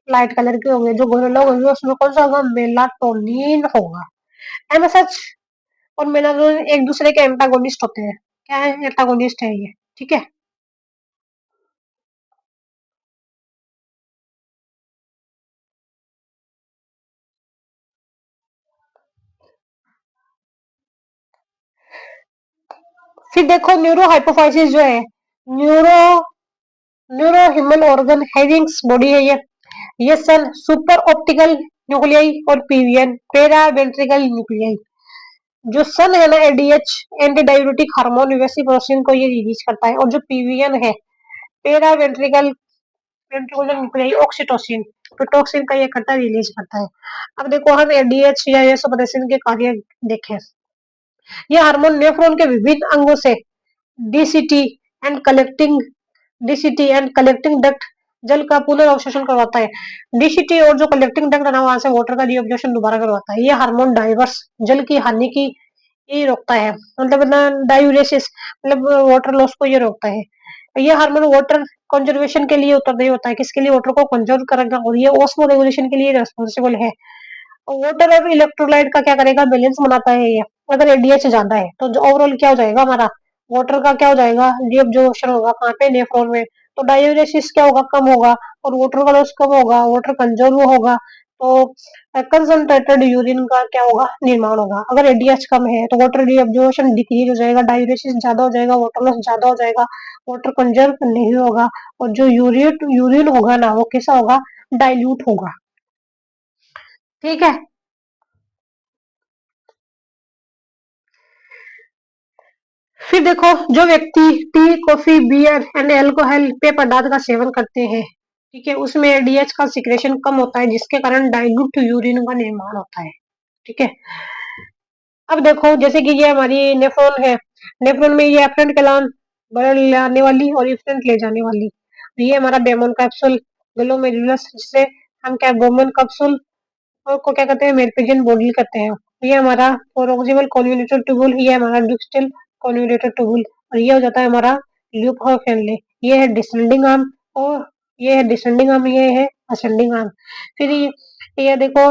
लाइट कलर के होंगे, जो गोरे लोग होंगे उसमें कौन सा होगा, मेलाटोनिन होगा। एमएसएच और मेलाटोनिन एक दूसरे के एंटागोनिस्ट होते हैं, क्या है, एंटागोनिस्ट है ये। ठीक है, फिर देखो न्यूरो हाइपोफाइसिस जो है, neuro neuro human organ havings body है ये सेल सुपर ऑप्टिकल न्यूक्लियाई और पीवीएन पेरा वेंट्रिकल न्यूक्लियाई, जो सन है ना ADH anti diabetic hormone vasopressin को ये रिलीज करता है, और जो पीवीएन है पेरा वेंट्रिकल वेंट्रिकुलर न्यूक्लियाई ऑक्सीटोसिन पिटोक्सिन का ये करता है, रिलीज करता है। अब देखो हम एडीएच या वेसोप्रेसिन के कार्य देखें, ये हार्मोन नेफ्रॉन के विभिन्न अंगों से DCT and collecting DCT and collecting duct जल का पुनर्अवशोषण करवाता है। डीसीटी और जो कलेक्टिंग डक्ट है ना वहां से वाटर का रीअब्जॉर्प्शन दोबारा करवाता है। ये हार्मोन डाइवर्स जल की हानि की ये रोकता है, मतलब डायूरेसिस मतलब वाटर लॉस को ये रोकता है। ये हार्मोन वाटर कंजर्वेशन के लिए उत्तरदायी होता है, किसके लिए, वाटर को कंजर्व करेगा, और ये ऑस्मो रेगुलेशन के लिए रिस्पॉन्सिबल है। वाटर और इलेक्ट्रोलाइट का क्या करेगा, बैलेंस बनाता है ये। अगर एडीएच ज्यादा है तो ओवरऑल क्या हो जाएगा हमारा, वाटर का क्या हो जाएगा, रीअब्जॉर्प्शन होगा कहाँ पे, नेफ्रॉन में, तो डायूरेसिस क्या होगा, कम होगा, और वाटर का लॉस कम होगा, वाटर कंजर्व होगा, तो कंसंट्रेटेड यूरिन का क्या होगा, निर्माण होगा। अगर एडीएच कम है तो वाटर रीअब्जॉर्प्शन डिक्रीज हो जाएगा, डायूरेसिस ज्यादा हो जाएगा, वाटर लॉस ज्यादा हो जाएगा, वाटर कंजर्व नहीं होगा, और जो यूरिन होगा ना वो कैसा होगा, डाइल्यूट होगा। ठीक है। फिर देखो, जो व्यक्ति tea, coffee, beer and alcohol पेय पदार्थ का सेवन करते हैं, ठीक है, उसमें एडीएच का सिक्रेशन कम होता है, जिसके कारण डाइल्यूट यूरिन का निर्माण होता है। ठीक है। अब देखो, जैसे कि ये हमारी नेफ्रॉन है, नेफ्रॉन में ये एफरेंट कैलान ब्लड लाने वाली और इफरेंट ले जाने वाली, ये हमारा बेमोन कैप्सूल, ग्लोमेरुलस, जिसे हम क्या बोमन कैप्सूल और को क्या कहते हैं, मेरपिजियन बॉडी कहते हैं। ये हमारा प्रोक्सिमल कॉन्वोल्यूटर ट्यूबुल, ये हमारा डिस्टल कॉन्वोल्यूटर ट्यूबुल, और ये हो जाता है हमारा लूप ऑफ फैनले। ये है डिसेंडिंग आर्म, और ये है डिसेंडिंग आर्म, ये है असेंडिंग आर्म। फिर ये देखो,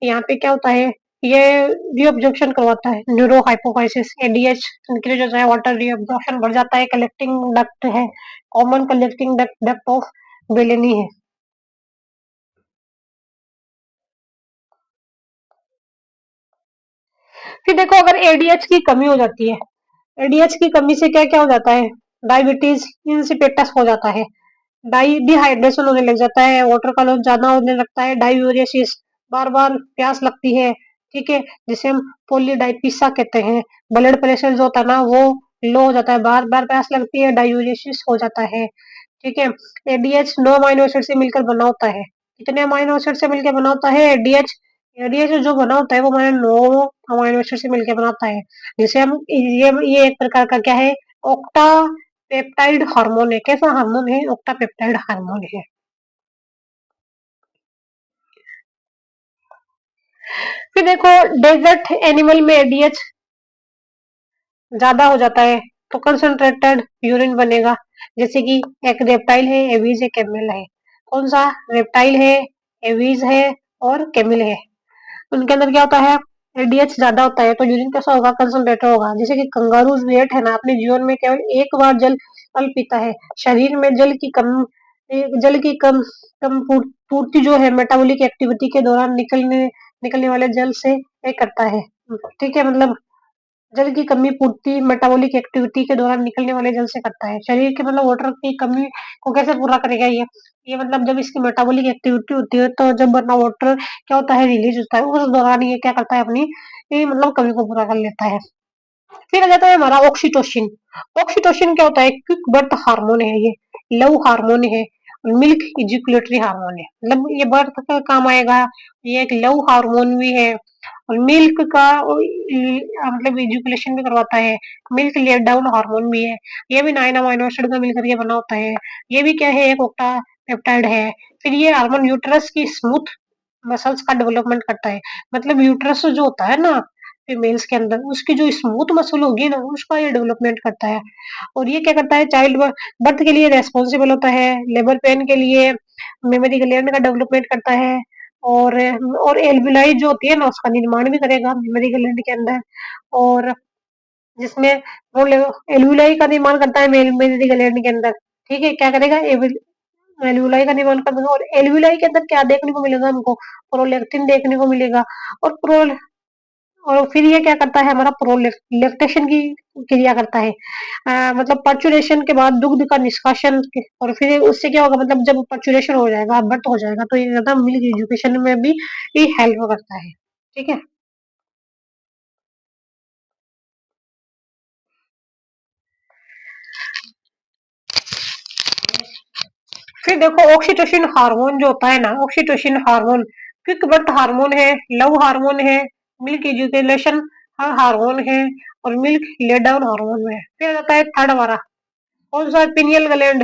यहाँ पे क्या होता है, ये रीअब्जॉर्प्शन करवाता है, न्यूरो हाइपोफाइसिस, एडीएच इंक्रीज होता है, वाटर रीअब्जॉर्प्शन बढ़ जाता है, कलेक्टिंग डक्ट है, कॉमन कलेक्टिंग डक्ट ऑफ बेलेनी है। फिर देखो, अगर एडीएच की कमी हो जाती है, एडीएच की कमी से क्या क्या हो जाता है, डायबिटीज इंसिपेटस हो जाता है, डाई डिहाइड्रेशन होने लग जाता है, वाटर का लॉस ज्यादा होने लगता है, डायूरेसिस, बार बार प्यास लगती है, ठीक है, जिसे हम पोलीडाइपिसा कहते हैं। ब्लड प्रेशर जो होता है ना वो लो हो जाता है, बार बार प्यास लगती है, डायूरेसिस हो जाता है। ठीक है। एडीएच 9 अमाइनो एसिड से मिलकर बना होता है। कितने अमाइनो एसिड से मिलकर बना होता है एडीएच? एडीएच जो बना होता है वो हमारे 9 अमाइनो एसिड से मिलकर बनाता है, जिसे हम ये एक प्रकार का क्या है, ऑक्टा पेप्टाइड हार्मोन है। कैसा हार्मोन है? ऑक्टा पेप्टाइड हार्मोन है। फिर देखो, डेजर्ट एनिमल में एडीएच ज्यादा हो जाता है तो कंसंट्रेटेड यूरिन बनेगा। जैसे कि एक रेप्टाइल है, एवीज है, कैमल है। कौन सा? रेप्टाइल है, एवीज है और कैमल है। उनके अंदर क्या होता है, एडीएच ज्यादा होता है तो यूरिन कैसा होगा, कंसंट्रेटेड होगा। जैसे कि कंगारू वेट है ना, अपने जीवन में केवल एक बार जल पीता है। शरीर में जल की कम पूर्ति जो है मेटाबॉलिक एक्टिविटी के दौरान निकलने निकलने वाले जल से ये करता है। ठीक है, मतलब जल की कमी पूर्ति मेटाबॉलिक एक्टिविटी के दौरान निकलने वाले जल से करता है। शरीर के मतलब वाटर की कमी को कैसे पूरा करेगा ये मतलब जब इसकी मेटाबॉलिक एक्टिविटी होती है तो जब वरना वाटर क्या होता है, रिलीज होता है, उस दौरान ये क्या करता है, अपनी ये मतलब कमी को पूरा कर लेता है। फिर आ जाता है हमारा ऑक्सीटोसिन। ऑक्सीटोसिन क्या होता है? क्विक बर्थ हार्मोन है, ये लव हार्मोन है, मिल्क इजिकुलेटरी हार्मोन है, मतलब ये बर्थ का काम आएगा। ये एक लव हार्मोन भी है, और मिल्क का मतलब इजिकुलेशन भी करवाता है। मिल्क लेट डाउन हार्मोन भी है। ये भी 9 अमाइनो एसिड का मिलकर ये बना होता है। ये भी क्या है, एक ऑक्टा पेप्टाइड है। फिर ये हार्मोन यूट्रस की स्मूथ मसल्स का डेवलपमेंट करता है। मतलब यूट्रस जो होता है ना फीमेल्स के अंदर, उसकी जो स्मूथ मसल होगी ना उसका ये डेवलपमेंट करता है। और ये क्या करता है, चाइल्ड बर्थ के लिए रेस्पॉन्सिबल होता है, लेबर पेन के लिए, मेमोरी ग्लैंड का डेवलपमेंट करता है, और एल्विलाई जो होती है ना उसका निर्माण भी करेगा मेमोरी ग्लैंड के अंदर। और जिसमें वो एल्विलाई का निर्माण करता है मेमोरी ग्लैंड के अंदर। ठीक है, क्या करेगा, एल्विलाई का निर्माण कर देगा। और एल्विलाई के अंदर क्या देखने को मिलेगा हमको, प्रोलैक्टिन देखने को मिलेगा। और और फिर ये क्या करता है, हमारा प्रोलैक्टेशन की क्रिया करता है। मतलब पर्चुरेशन के बाद दुग्ध का निष्कासन और फिर उससे क्या होगा, मतलब जब पर्चुरेशन हो जाएगा, बर्थ हो जाएगा, तो ये ज्यादा मिल्क एजुकेशन में भी ये हेल्प करता है। ठीक है। फिर देखो, ऑक्सीटोसिन हार्मोन जो होता है ना, oxytocin hormone quick birth hormone है, लव हार्मोन है, मिल्क एजुकेशन हार्मोन है, और मिल्क लेट डाउन हार्मोन है। फिर आता है थर्ड हमारा, कौन सा? पिनियल ग्लैंड,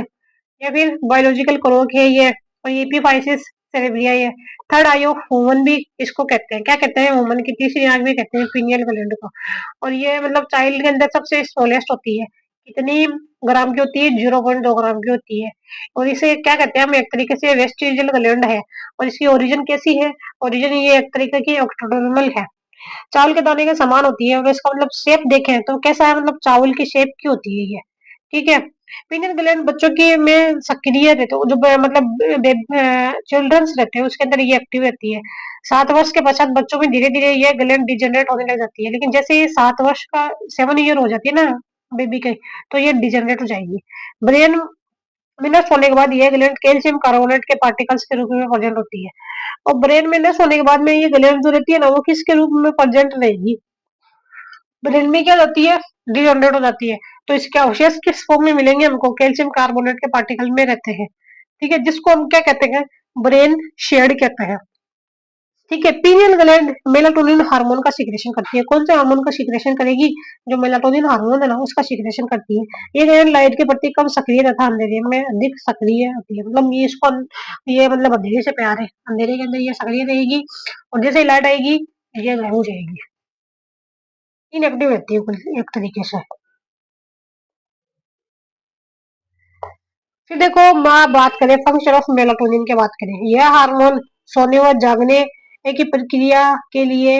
या फिर बायोलॉजिकल क्लॉक है ये, और एपिफाइसिस सेरेब्रिया है। थर्ड आई ऑफ वुमन भी इसको कहते हैं। क्या कहते हैं? वुमन की तीसरी आंख भी कहते हैं पिनियल ग्लैंड को। और ये मतलब चाइल्ड के अंदर सबसे स्मॉलेस्ट होती है। कितनी ग्राम की होती है? 0.2 ग्राम की होती है। और इसे क्या कहते हैं हम, एक तरीके से वेस्टिजियल ग्लैंड है। और इसकी ओरिजिन कैसी है? ओरिजिन ये एक तरीके की ऑक्टोडर्मल है, चावल के दाने के समान होती है। और इसका मतलब शेप देखें तो कैसा है, मतलब चावल की शेप की होती है ये। ठीक है। पीनियल ग्लैंड बच्चों की में सक्रिय रहते हैं, जो मतलब चिल्ड्रंस रहते हैं उसके अंदर ये एक्टिव रहती है। 7 वर्ष के पश्चात बच्चों में धीरे धीरे ये ग्लैंड डिजेनरेट होने लग जाती है, लेकिन जैसे ये 7 वर्ष का 7 ईयर हो जाती है ना बेबी के, तो ये डिजेनरेट हो जाएगी। ब्रेन में नष्ट होने के बाद ये ग्लैंड कैल्शियम कार्बोनेट के पार्टिकल्स के रूप में प्रेजेंट होती है, और ब्रेन में नष्ट होने के बाद में ये ग्लैंड जो रहती है ना वो किसके रूप में प्रेजेंट रहेगी, ब्रेन में क्या जाती है, डिजनरेट हो जाती है। तो इसके अवशेष किस फॉर्म में मिलेंगे हमको, कैल्शियम कार्बोनेट के पार्टिकल में रहते हैं। ठीक है, जिसको हम क्या कहते हैं, ब्रेन शेड कहते हैं। ठीक है, पीनियल ग्लैंड मेलाटोनिन हार्मोन का सीक्रेशन करती है। कौन से हार्मोन का सीक्रेशन करेगी, जो मेलाटोनिन हार्मोन है ना उसका सीक्रेशन करती है। ये ग्लैंड लाइट के प्रति कम सक्रिय तथा अंधेरे में अधिक सक्रिय होती है, मतलब ये इसको ये मतलब अंधेरे से प्यार है, अंधेरे के अंदर ये सक्रिय रहेगी, और जैसे ही लाइट आएगी ये गायब हो जाएगी, इनएक्टिव रहती है कुल एक तरीके से। फिर देखो माँ बात करें फंक्शन ऑफ मेलाटोनिन की बात करें, यह हार्मोन सोने व जागने की प्रक्रिया के लिए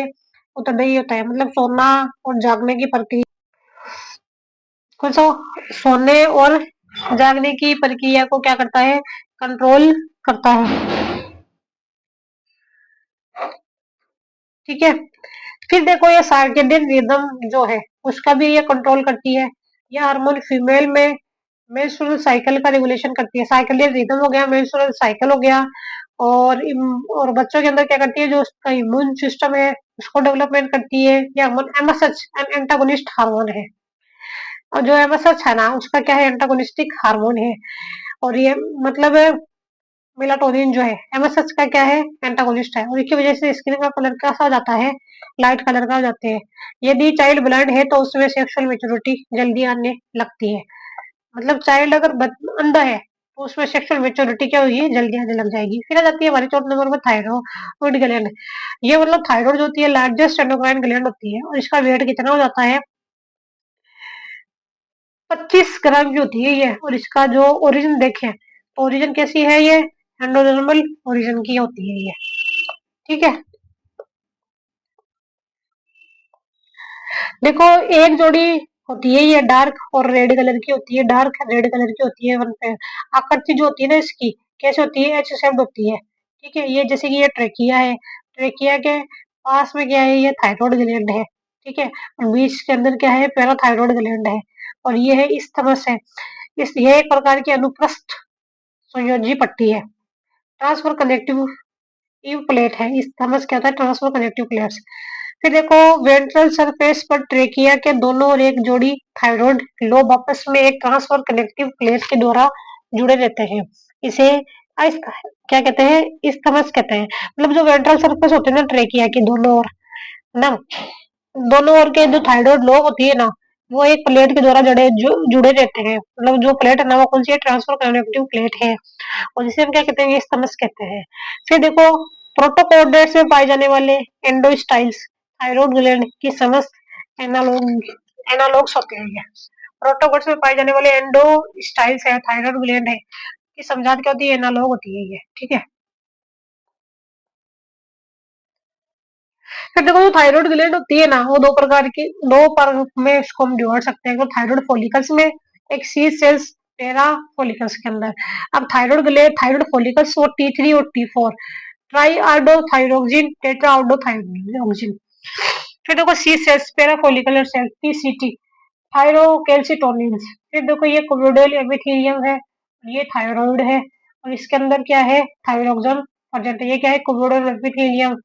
उत्तरदायी होता है, मतलब सोना और जागने की प्रक्रिया, कौन सा, सोने और जागने की प्रक्रिया को क्या करता है, कंट्रोल करता है। ठीक है, फिर देखो ये सर्केडियन रिदम जो है उसका भी ये कंट्रोल करती है। ये हार्मोन फीमेल में मेंस्ट्रुअल साइकिल का रेगुलेशन करती है, सर्केडियन रिदम हो गया, मेंस्ट्रुअल साइकिल हो गया, और बच्चों के अंदर क्या करती है, जो उसका इम्यून सिस्टम है उसको डेवलपमेंट करती है। ये हार्मोन एमएसएच एंटागोनिस्ट हार्मोन है, और जो एमएसएच है ना उसका क्या है, एंटागोनिस्टिक हार्मोन है। और ये मतलब मेलाटोनिन जो है एमएसएच का क्या है, एंटागोनिस्ट है, और इसकी वजह से स्किन का कलर कैसा हो जाता है, लाइट कलर का हो जाते हैं। यदि चाइल्ड ब्लाइंड है तो उसमें सेक्सुअल मेच्योरिटी जल्दी आने लगती है, मतलब चाइल्ड अगर अंधा है तो उसमें सेक्सुअल मेच्योरिटी क्या होगी, जल्दी आने लग जाएगी। फिर आ जाती है हमारी 4 नंबर पर थायराइड ग्लैंड। ये मतलब थायराइड जो होती है लार्जेस्ट एंडोक्राइन ग्लैंड होती है, और इसका वेट कितना हो जाता है, 25 ग्राम की होती है ये, और इसका जो ओरिजिन देखें तो ओरिजिन कैसी है, ये एंडोडर्मल ओरिजिन की होती है ये। ठीक है, देखो एक जोड़ी होती है ये डार्क और रेड कलर की होती है, डार्क रेड कलर की होती है वन पे। आकृति जो होती है ना इसकी कैसे होती है, एच शेप्ड होती है। ठीक है, ये जैसे कि ये ट्रेकिया है, ट्रेकिया के पास में क्या है, ये थायराइड ग्लैंड है। ठीक है, और बीच के अंदर क्या है, पैराथायराइड ग्लैंड है, और ये है इस्थमस है। इस ये एक प्रकार की अनुप्रस्थ संयोजी पट्टी है, ट्रांसफर कनेक्टिव प्लेट है। इस्थमस क्या होता है, ट्रांसफर कनेक्टिव प्लेट्स। फिर देखो वेंट्रल सरफेस पर ट्रेकिया के दोनों और एक जोड़ी थायराइड लोब आपस में एक ट्रांसफर कनेक्टिव प्लेट के द्वारा जुड़े रहते हैं। इसे क्या कहते हैं, इस्थमस कहते हैं। मतलब जो वेंट्रल सरफेस होते हैं ना ट्रेकिया के दोनों ओर ना, दोनों ओर के जो थायराइड लोब होती है ना वो एक प्लेट के द्वारा जुड़े रहते हैं। मतलब जो प्लेट है ना वो कौन सी है, ट्रांसफर कनेक्टिव प्लेट है, और जिसे हम क्या कहते हैं, इस्थमस कहते हैं। फिर देखो प्रोटोकोर्डेट्स में पाए जाने वाले एंडोस्टाइल्स थायराइड ग्लैंड की समस्त एनालॉग्स होते हैं ये। प्रोटोकोर्ड्स में पाए जाने वाले एंडोस्टाइल्स है, थायराइड ग्लैंड है, की समझात क्या होती है, एनालॉग होती है ये। ठीक है, फिर देखो जो थायराइड ग्लैंड होती है ना वो दो पर में इसको हम डिवाइड सकते हैं, थायराइड फॉलिकल्स में, एक सी सेल्स टेरा फॉलिकल्स के अंदर। अब थायराइड ग्लैंड, थायराइड फॉलिकल्स और T3 और T4 ट्राईआर्डोथायरोक्सिन टेट्राआर्डोथायरोक्सिन। फिर देखो C cells para follicular cell TCT thyrocalcitonin. फिर देखो ये कोलोइडल एपिथेलियम है, ये थायराइड है, और इसके अंदर क्या है, थायरोक्सिन प्रेजेंट है। ये क्या है, कोलोइडल एपिथेलियम,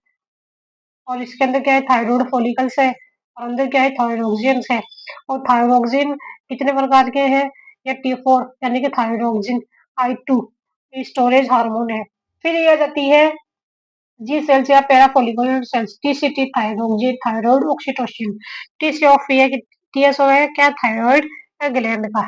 और इसके अंदर क्या है, थायराइड फॉलिकल्स है, और अंदर क्या है, थायरोक्सिन्स है। और थायरोक्सिन कितने प्रकार के हैं, या T4 यानी कि थायरोक्सिन I2 स्टोरेज हार्मोन है। फिर ये आ जाती है जी सेल्स या parafollicular cells, TCT thyroxine, thyroid oxytocin. TCOF ये TSO है क्या, थायराइड ग्लैंड का।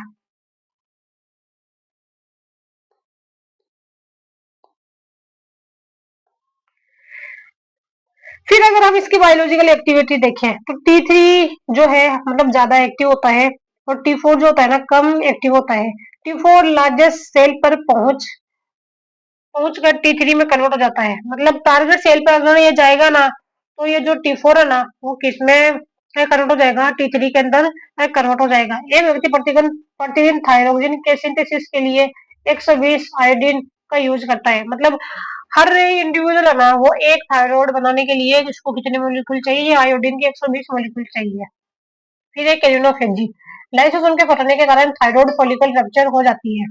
फिर अगर हम इसकी बायोलॉजिकल एक्टिविटी देखें तो T3 जो है मतलब ज्यादा एक्टिव होता है, और T4 जो होता है ना कम एक्टिव होता है। T4 लार्जेस्ट सेल पर पहुंच कर T3 में कन्वर्ट हो जाता है। मतलब टारगेट सेल पर अगर ये जाएगा ना तो ये जो T4 है ना वो किसमें कन्वर्ट हो जाएगा, T3 के अंदर कन्वर्ट हो जाएगा। ये व्यक्ति प्रतिदिन प्रतिदिन थायरोक्सिन के सिंथेसिस के लिए 120 आयोडीन का यूज करता है। मतलब हर इंडिविजुअल है ना, वो एक थायराइड बनाने के लिए उसको कितने मॉलिक्यूल चाहिए? ये आयोडीन के 120 मॉलिक्यूल चाहिए। फिर एक कैलिनोफेजी, लाइसोसोम के फटने के कारण थायराइड फॉलिकल रप्चर हो जाती है।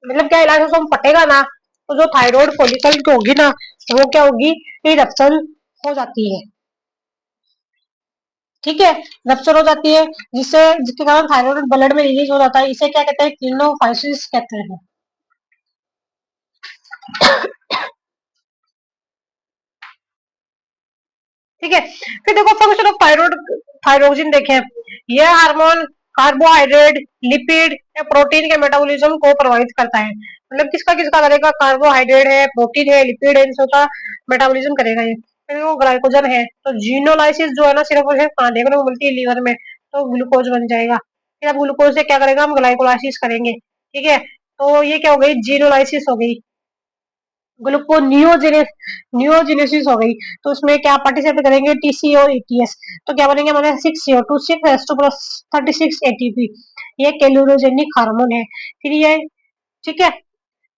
मतलब क्या, लाइसोसोम फटेगा ना, तो जो थायराइड फॉलिकल की होगी ना, वो क्या होगी? ये रप्चर हो जाती है। ठीक है, रप्चर हो जाती है, जिसके कारण थायराइड ब्लड में रिलीज हो जाता है। इसे क्या कहते हैं? क्लिनोफाइसिस कहते हैं। ठीक है, फिर देखो फंक्शन ऑफ थायराइड, थायरोक्सिन देखें। यह हार्मोन कार्बोहाइड्रेट, लिपिड या प्रोटीन के मेटाबॉलिज्म को प्रभावित करता है। मतलब किसका किसका करेगा? कार्बोहाइड्रेट है, प्रोटीन है, लिपिड है, इन सबका मेटाबॉलिज्म करेगा ये। फिर वो ग्लाइकोजन है, तो जीनोलाइसिस जो है ना, सिर्फ और सिर्फ कहाँ देखने को मिलती है? लीवर में। तो ग्लूकोज बन जाएगा। फिर अब ग्लूकोज से क्या करेगा? हम ग्लाइकोलाइसिस करेंगे। ठीक है, तो ये क्या हो गई? जीनोलाइसिस हो गई। नियोजेनेसिस हो गई। तो उसमें क्या पार्टिसिपेट करेंगे? TCO ATS. तो क्या बनेंगे हमारे? 6CO2 6 plus 36 ATP. ये कैलोरोजेनिक हार्मोन है। फिर ये, ठीक है,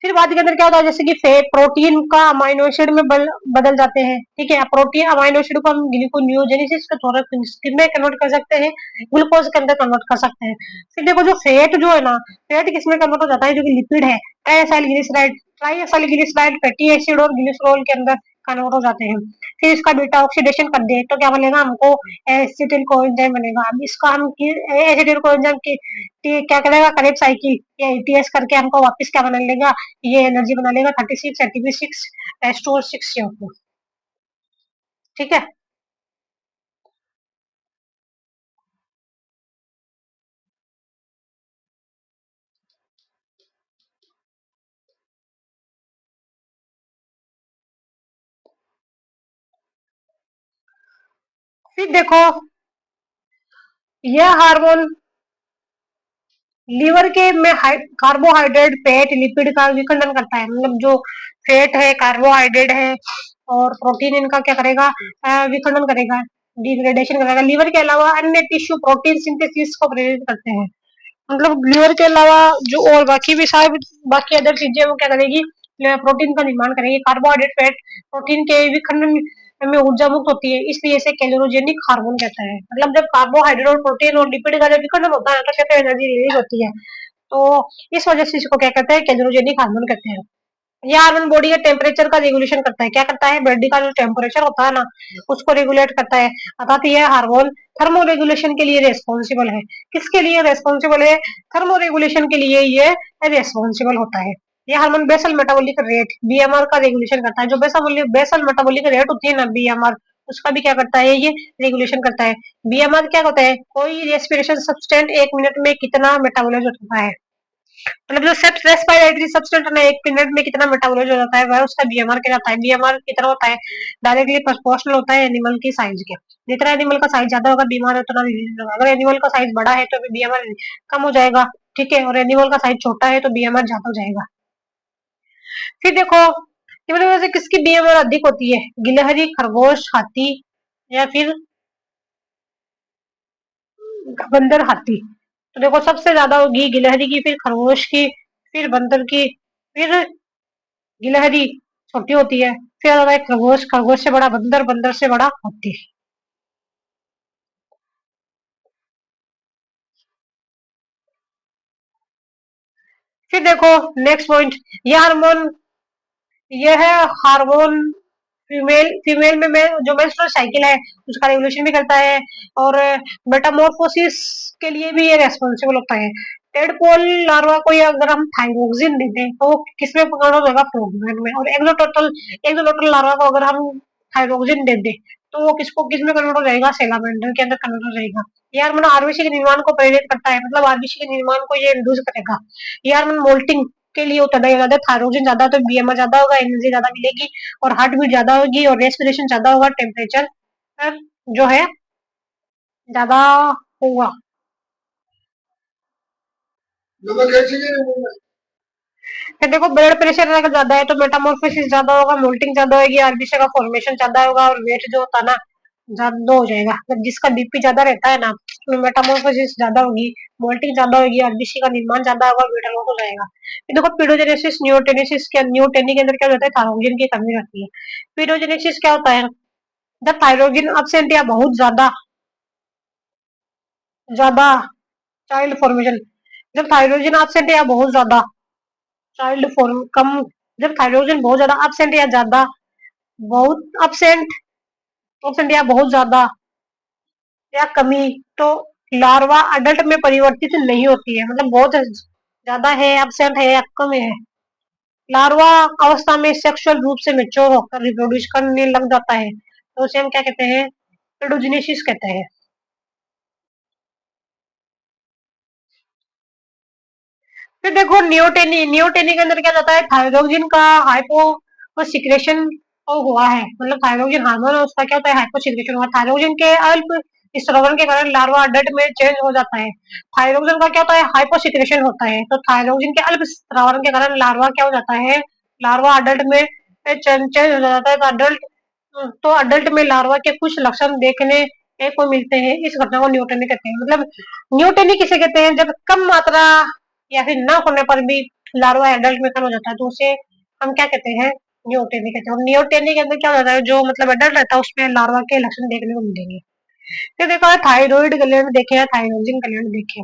फिर बाद के अंदर क्या होता है? जैसे कि प्रोटीन का अमाइनो एसिड में बदल जाते हैं। ठीक है, प्रोटीन अमाइनो एसिड को हम ग्लूकोनियोजेनेसिस के द्वारा किसमें कन्वर्ट कर सकते हैं? ग्लूकोज के अंदर कन्वर्ट कर सकते हैं। फिर देखो जो फैट जो है ना, फैट किसमें कन्वर्ट हो जाता है? जो कि लिपिड है, ट्राइएसाइलग्लिसराइड फैटी एसिड और ग्लिसरॉल के अंदर कन्वर्ट हो जाते हैं। फिर इसका बीटा ऑक्सीडेशन कर दे तो क्या बनेगा हमको? एसिटिल कोएंजाइम बनेगा। अब इसका हम एसिटिल कोएंजाइम की क्या करेगा? करेक्ट साइकिल या एटीएस करके हमको वापस क्या बना लेगा? ये एनर्जी बना लेगा 36 एटीपी 6 एस्टोर 6 CO2। ठीक है, फिर देखो यह हार्मोन लीवर के में कार्बोहाइड्रेट, फैट, लिपिड का विखंडन करता है। मतलब जो फैट है, कार्बोहाइड्रेट है और प्रोटीन, इनका क्या करेगा? विखंडन करेगा, डिग्रेडेशन करेगा। लीवर के अलावा अन्य टिश्यू प्रोटीन सिंथेसिस को प्रेरित करते हैं। मतलब लीवर के अलावा जो और बाकी भी सारे बाकी अदर चीजें वो क्या करेगी? प्रोटीन का निर्माण करेगी। कार्बोहाइड्रेट, फैट, प्रोटीन के विखंडन में ऊर्जा मुक्त होती है, इसलिए इसे कैलोरोजेनिक हार्मोन कहता है। मतलब जब कार्बोहाइड्रेट और प्रोटीन और लिपिड का जब विखंडन होता है तो कहते हैं एनर्जी रिलीज होती है। तो इस वजह से इसको क्या कहते हैं? कैलोरोजेनिक हार्मोन कहते हैं। ये हार्मोन बॉडी के टेम्परेचर का रेगुलेशन करता है। क्या करता है? बॉडी का जो टेम्परेचर होता है ना, उसको रेगुलेट करता है। अर्थात यह हार्मोन थर्मो रेगुलेशन के लिए रेस्पॉन्सिबल है। किसके लिए रेस्पॉन्सिबल है? थर्मो रेगुलेशन के लिए ये रेस्पॉन्सिबल होता है। ये hormone basal metabolic rate BMR का रेगुलेशन करता है। जो बेसल मेटाबॉलिक रेट होती है ना, बीएमआर, उसका भी क्या करता है? ये रेगुलेशन करता है। बीएमआर क्या होता है? कोई रेस्पिरेशन सब्सटेंट 1 मिनट में कितना मेटाबोलाइज होता है। मतलब जो रेस्पिरेटरी सब्सटेंस ना 1 मिनट में कितना मेटाबॉलाइज हो जाता है, वह उसका बीएमआर कहलाता है। बीएमआर कितना होता है? डायरेक्टली प्रोपोर्शनल होता है एनिमल की साइज के। जितना एनिमल का साइज ज्यादा होगा, बीमार उतना रिलीज होगा। अगर एनिमल का साइज बड़ा है तो बीएमआर कम हो जाएगा। ठीक है, और एनिमल का साइज छोटा है तो बीएमआर ज्यादा हो जाएगा। फिर देखो कि मतलब वैसे किसकी बीएमआर अधिक होती है? गिलहरी, खरगोश, हाथी या फिर बंदर, हाथी। तो देखो सबसे ज्यादा होगी गिलहरी की, फिर खरगोश की, फिर बंदर की, फिर गिलहरी छोटी होती है, फिर आता है खरगोश, खरगोश से बड़ा बंदर, बंदर से बड़ा हाथी। फिर देखो नेक्स्ट पॉइंट, ये हार्मोन यह हार्मोन फीमेल फीमेल में जो मेंस्ट्रुअल साइकिल है उसका रेगुलेशन भी करता है और मेटामॉर्फोसिस के लिए भी ये रेस्पॉन्सिबल होता है। टेडपोल लार्वा को ये अगर हम थाइरोक्सिन दे दें तो किसमें कन्वर्ट होगा? फ्रॉगमेंट में। और एक्सोलोटल लार्वा को अगर हम थाइरोक्सिन दे दें तो वो किसमें कन्वर्ट हो जाएगा? सेलामेंडर के अंदर कन्वर्ट हो जाएगा। ये हार्मोन आरबीसी के निर्माण को प्रेरित करता है। मतलब आरबीसी के निर्माण को ये इंड्यूस करेगा। ये हार्मोन मोल्टिंग के लिए होता है। ज्यादा थायरोक्सिन ज्यादा तो बीएमआर ज्यादा होगा, एनर्जी ज्यादा मिलेगी और हार्ट बीट ज्यादा होगी और रेस्पिरेशन ज्यादा होगा, टेम्परेचर जो है ज्यादा होगा। फिर देखो ब्लड प्रेशर अगर ज्यादा है तो मेटामॉर्फोसिस ज्यादा होगा, मोल्टिंग ज्यादा होगी, आरबीसी का फॉर्मेशन ज्यादा होगा और वेट जो होता है ना ज्यादा लो हो जाएगा। मतलब जिसका बीपी ज्यादा रहता है ना, उसमें मेटामॉर्फोसिस ज्यादा होगी, मोल्टिंग ज्यादा होगी, आरबीसी का निर्माण ज्यादा होगा, बीटा लॉस हो जाएगा। ये देखो पीडोजेनेसिस नियोटेनेसिस के नियोटेनी के अंदर क्या होता है, थायरोक्सिन की कमी रहती है। पीडोजेनेसिस क्या होता है, जब थायरोक्सिन एब्सेंट या बहुत ज्यादा ज्यादा चाइल्ड फॉर्मेशन, जब थायरोक्सिन एब्सेंट या बहुत ज्यादा चाइल्ड फॉर्म कम, जब थायरोक्सिन बहुत ज्यादा एब्सेंट या ज्यादा बहुत एब्सेंट एब्सेंट या बहुत ज्यादा या कमी, तो लार्वा अडल्ट में परिवर्तित नहीं होती है। मतलब बहुत ज्यादा है, एब्सेंट है या कम है, लार्वा अवस्था में सेक्सुअल रूप से मेच्योर होकर रिप्रोड्यूस करने लग जाता है, तो उसे हम क्या कहते हैं, पेडोजेनेसिस कहते हैं। फिर देखो नियोटेनी, नियोटेनी के अंदर क्या जाता है, थायरोक्सिन का हाइपो सिक्रेशन हुआ है, मतलब थायरोक्सिन हार्मोन है, उसका क्या होता है, हाइपो सिक्रेशन हुआ। थायरोक्सिन के अल्प स्रावन के कारण लार्वा अडल्ट में चेंज हो जाता है। थायरोक्सिन का क्या होता है, हाइपो सिक्रेशन होता है, तो थायरोक्सिन के अल्प स्रावन के कारण लार्वा क्या हो जाता है, लार्वा अडल्ट में चेंज हो जाता है। तो अडल्ट में लार्वा के कुछ लक्षण देखने को मिलते हैं, इस घटना को न्यूटनी कहते हैं। मतलब न्यूटनी किसे कहते हैं, जब कम मात्रा या फिर न होने पर भी लार्वा एडल्ट में कन्वर्ट हो जाता है, तो उसे हम क्या कहते हैं, न्यूटेनी कहते हैं। और न्यूटेनी के अंदर क्या हो जाता है, जो मतलब एडल्ट रहता है उसमें लार्वा के लक्षण देखने को मिलेंगे। फिर देखा है थायराइड ग्लैंड देखे, थायरोक्सिन ग्लैंड देखे,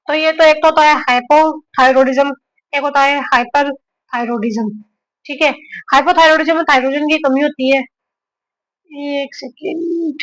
तो ये तो एक तो होता है हाइपोथायरोडिज्म, एक होता है हाइपर थायरोडिज्म। ठीक है, हाइपोथायरोडिज्म में थायरोक्सिन की कमी होती है। एक सेकेंड,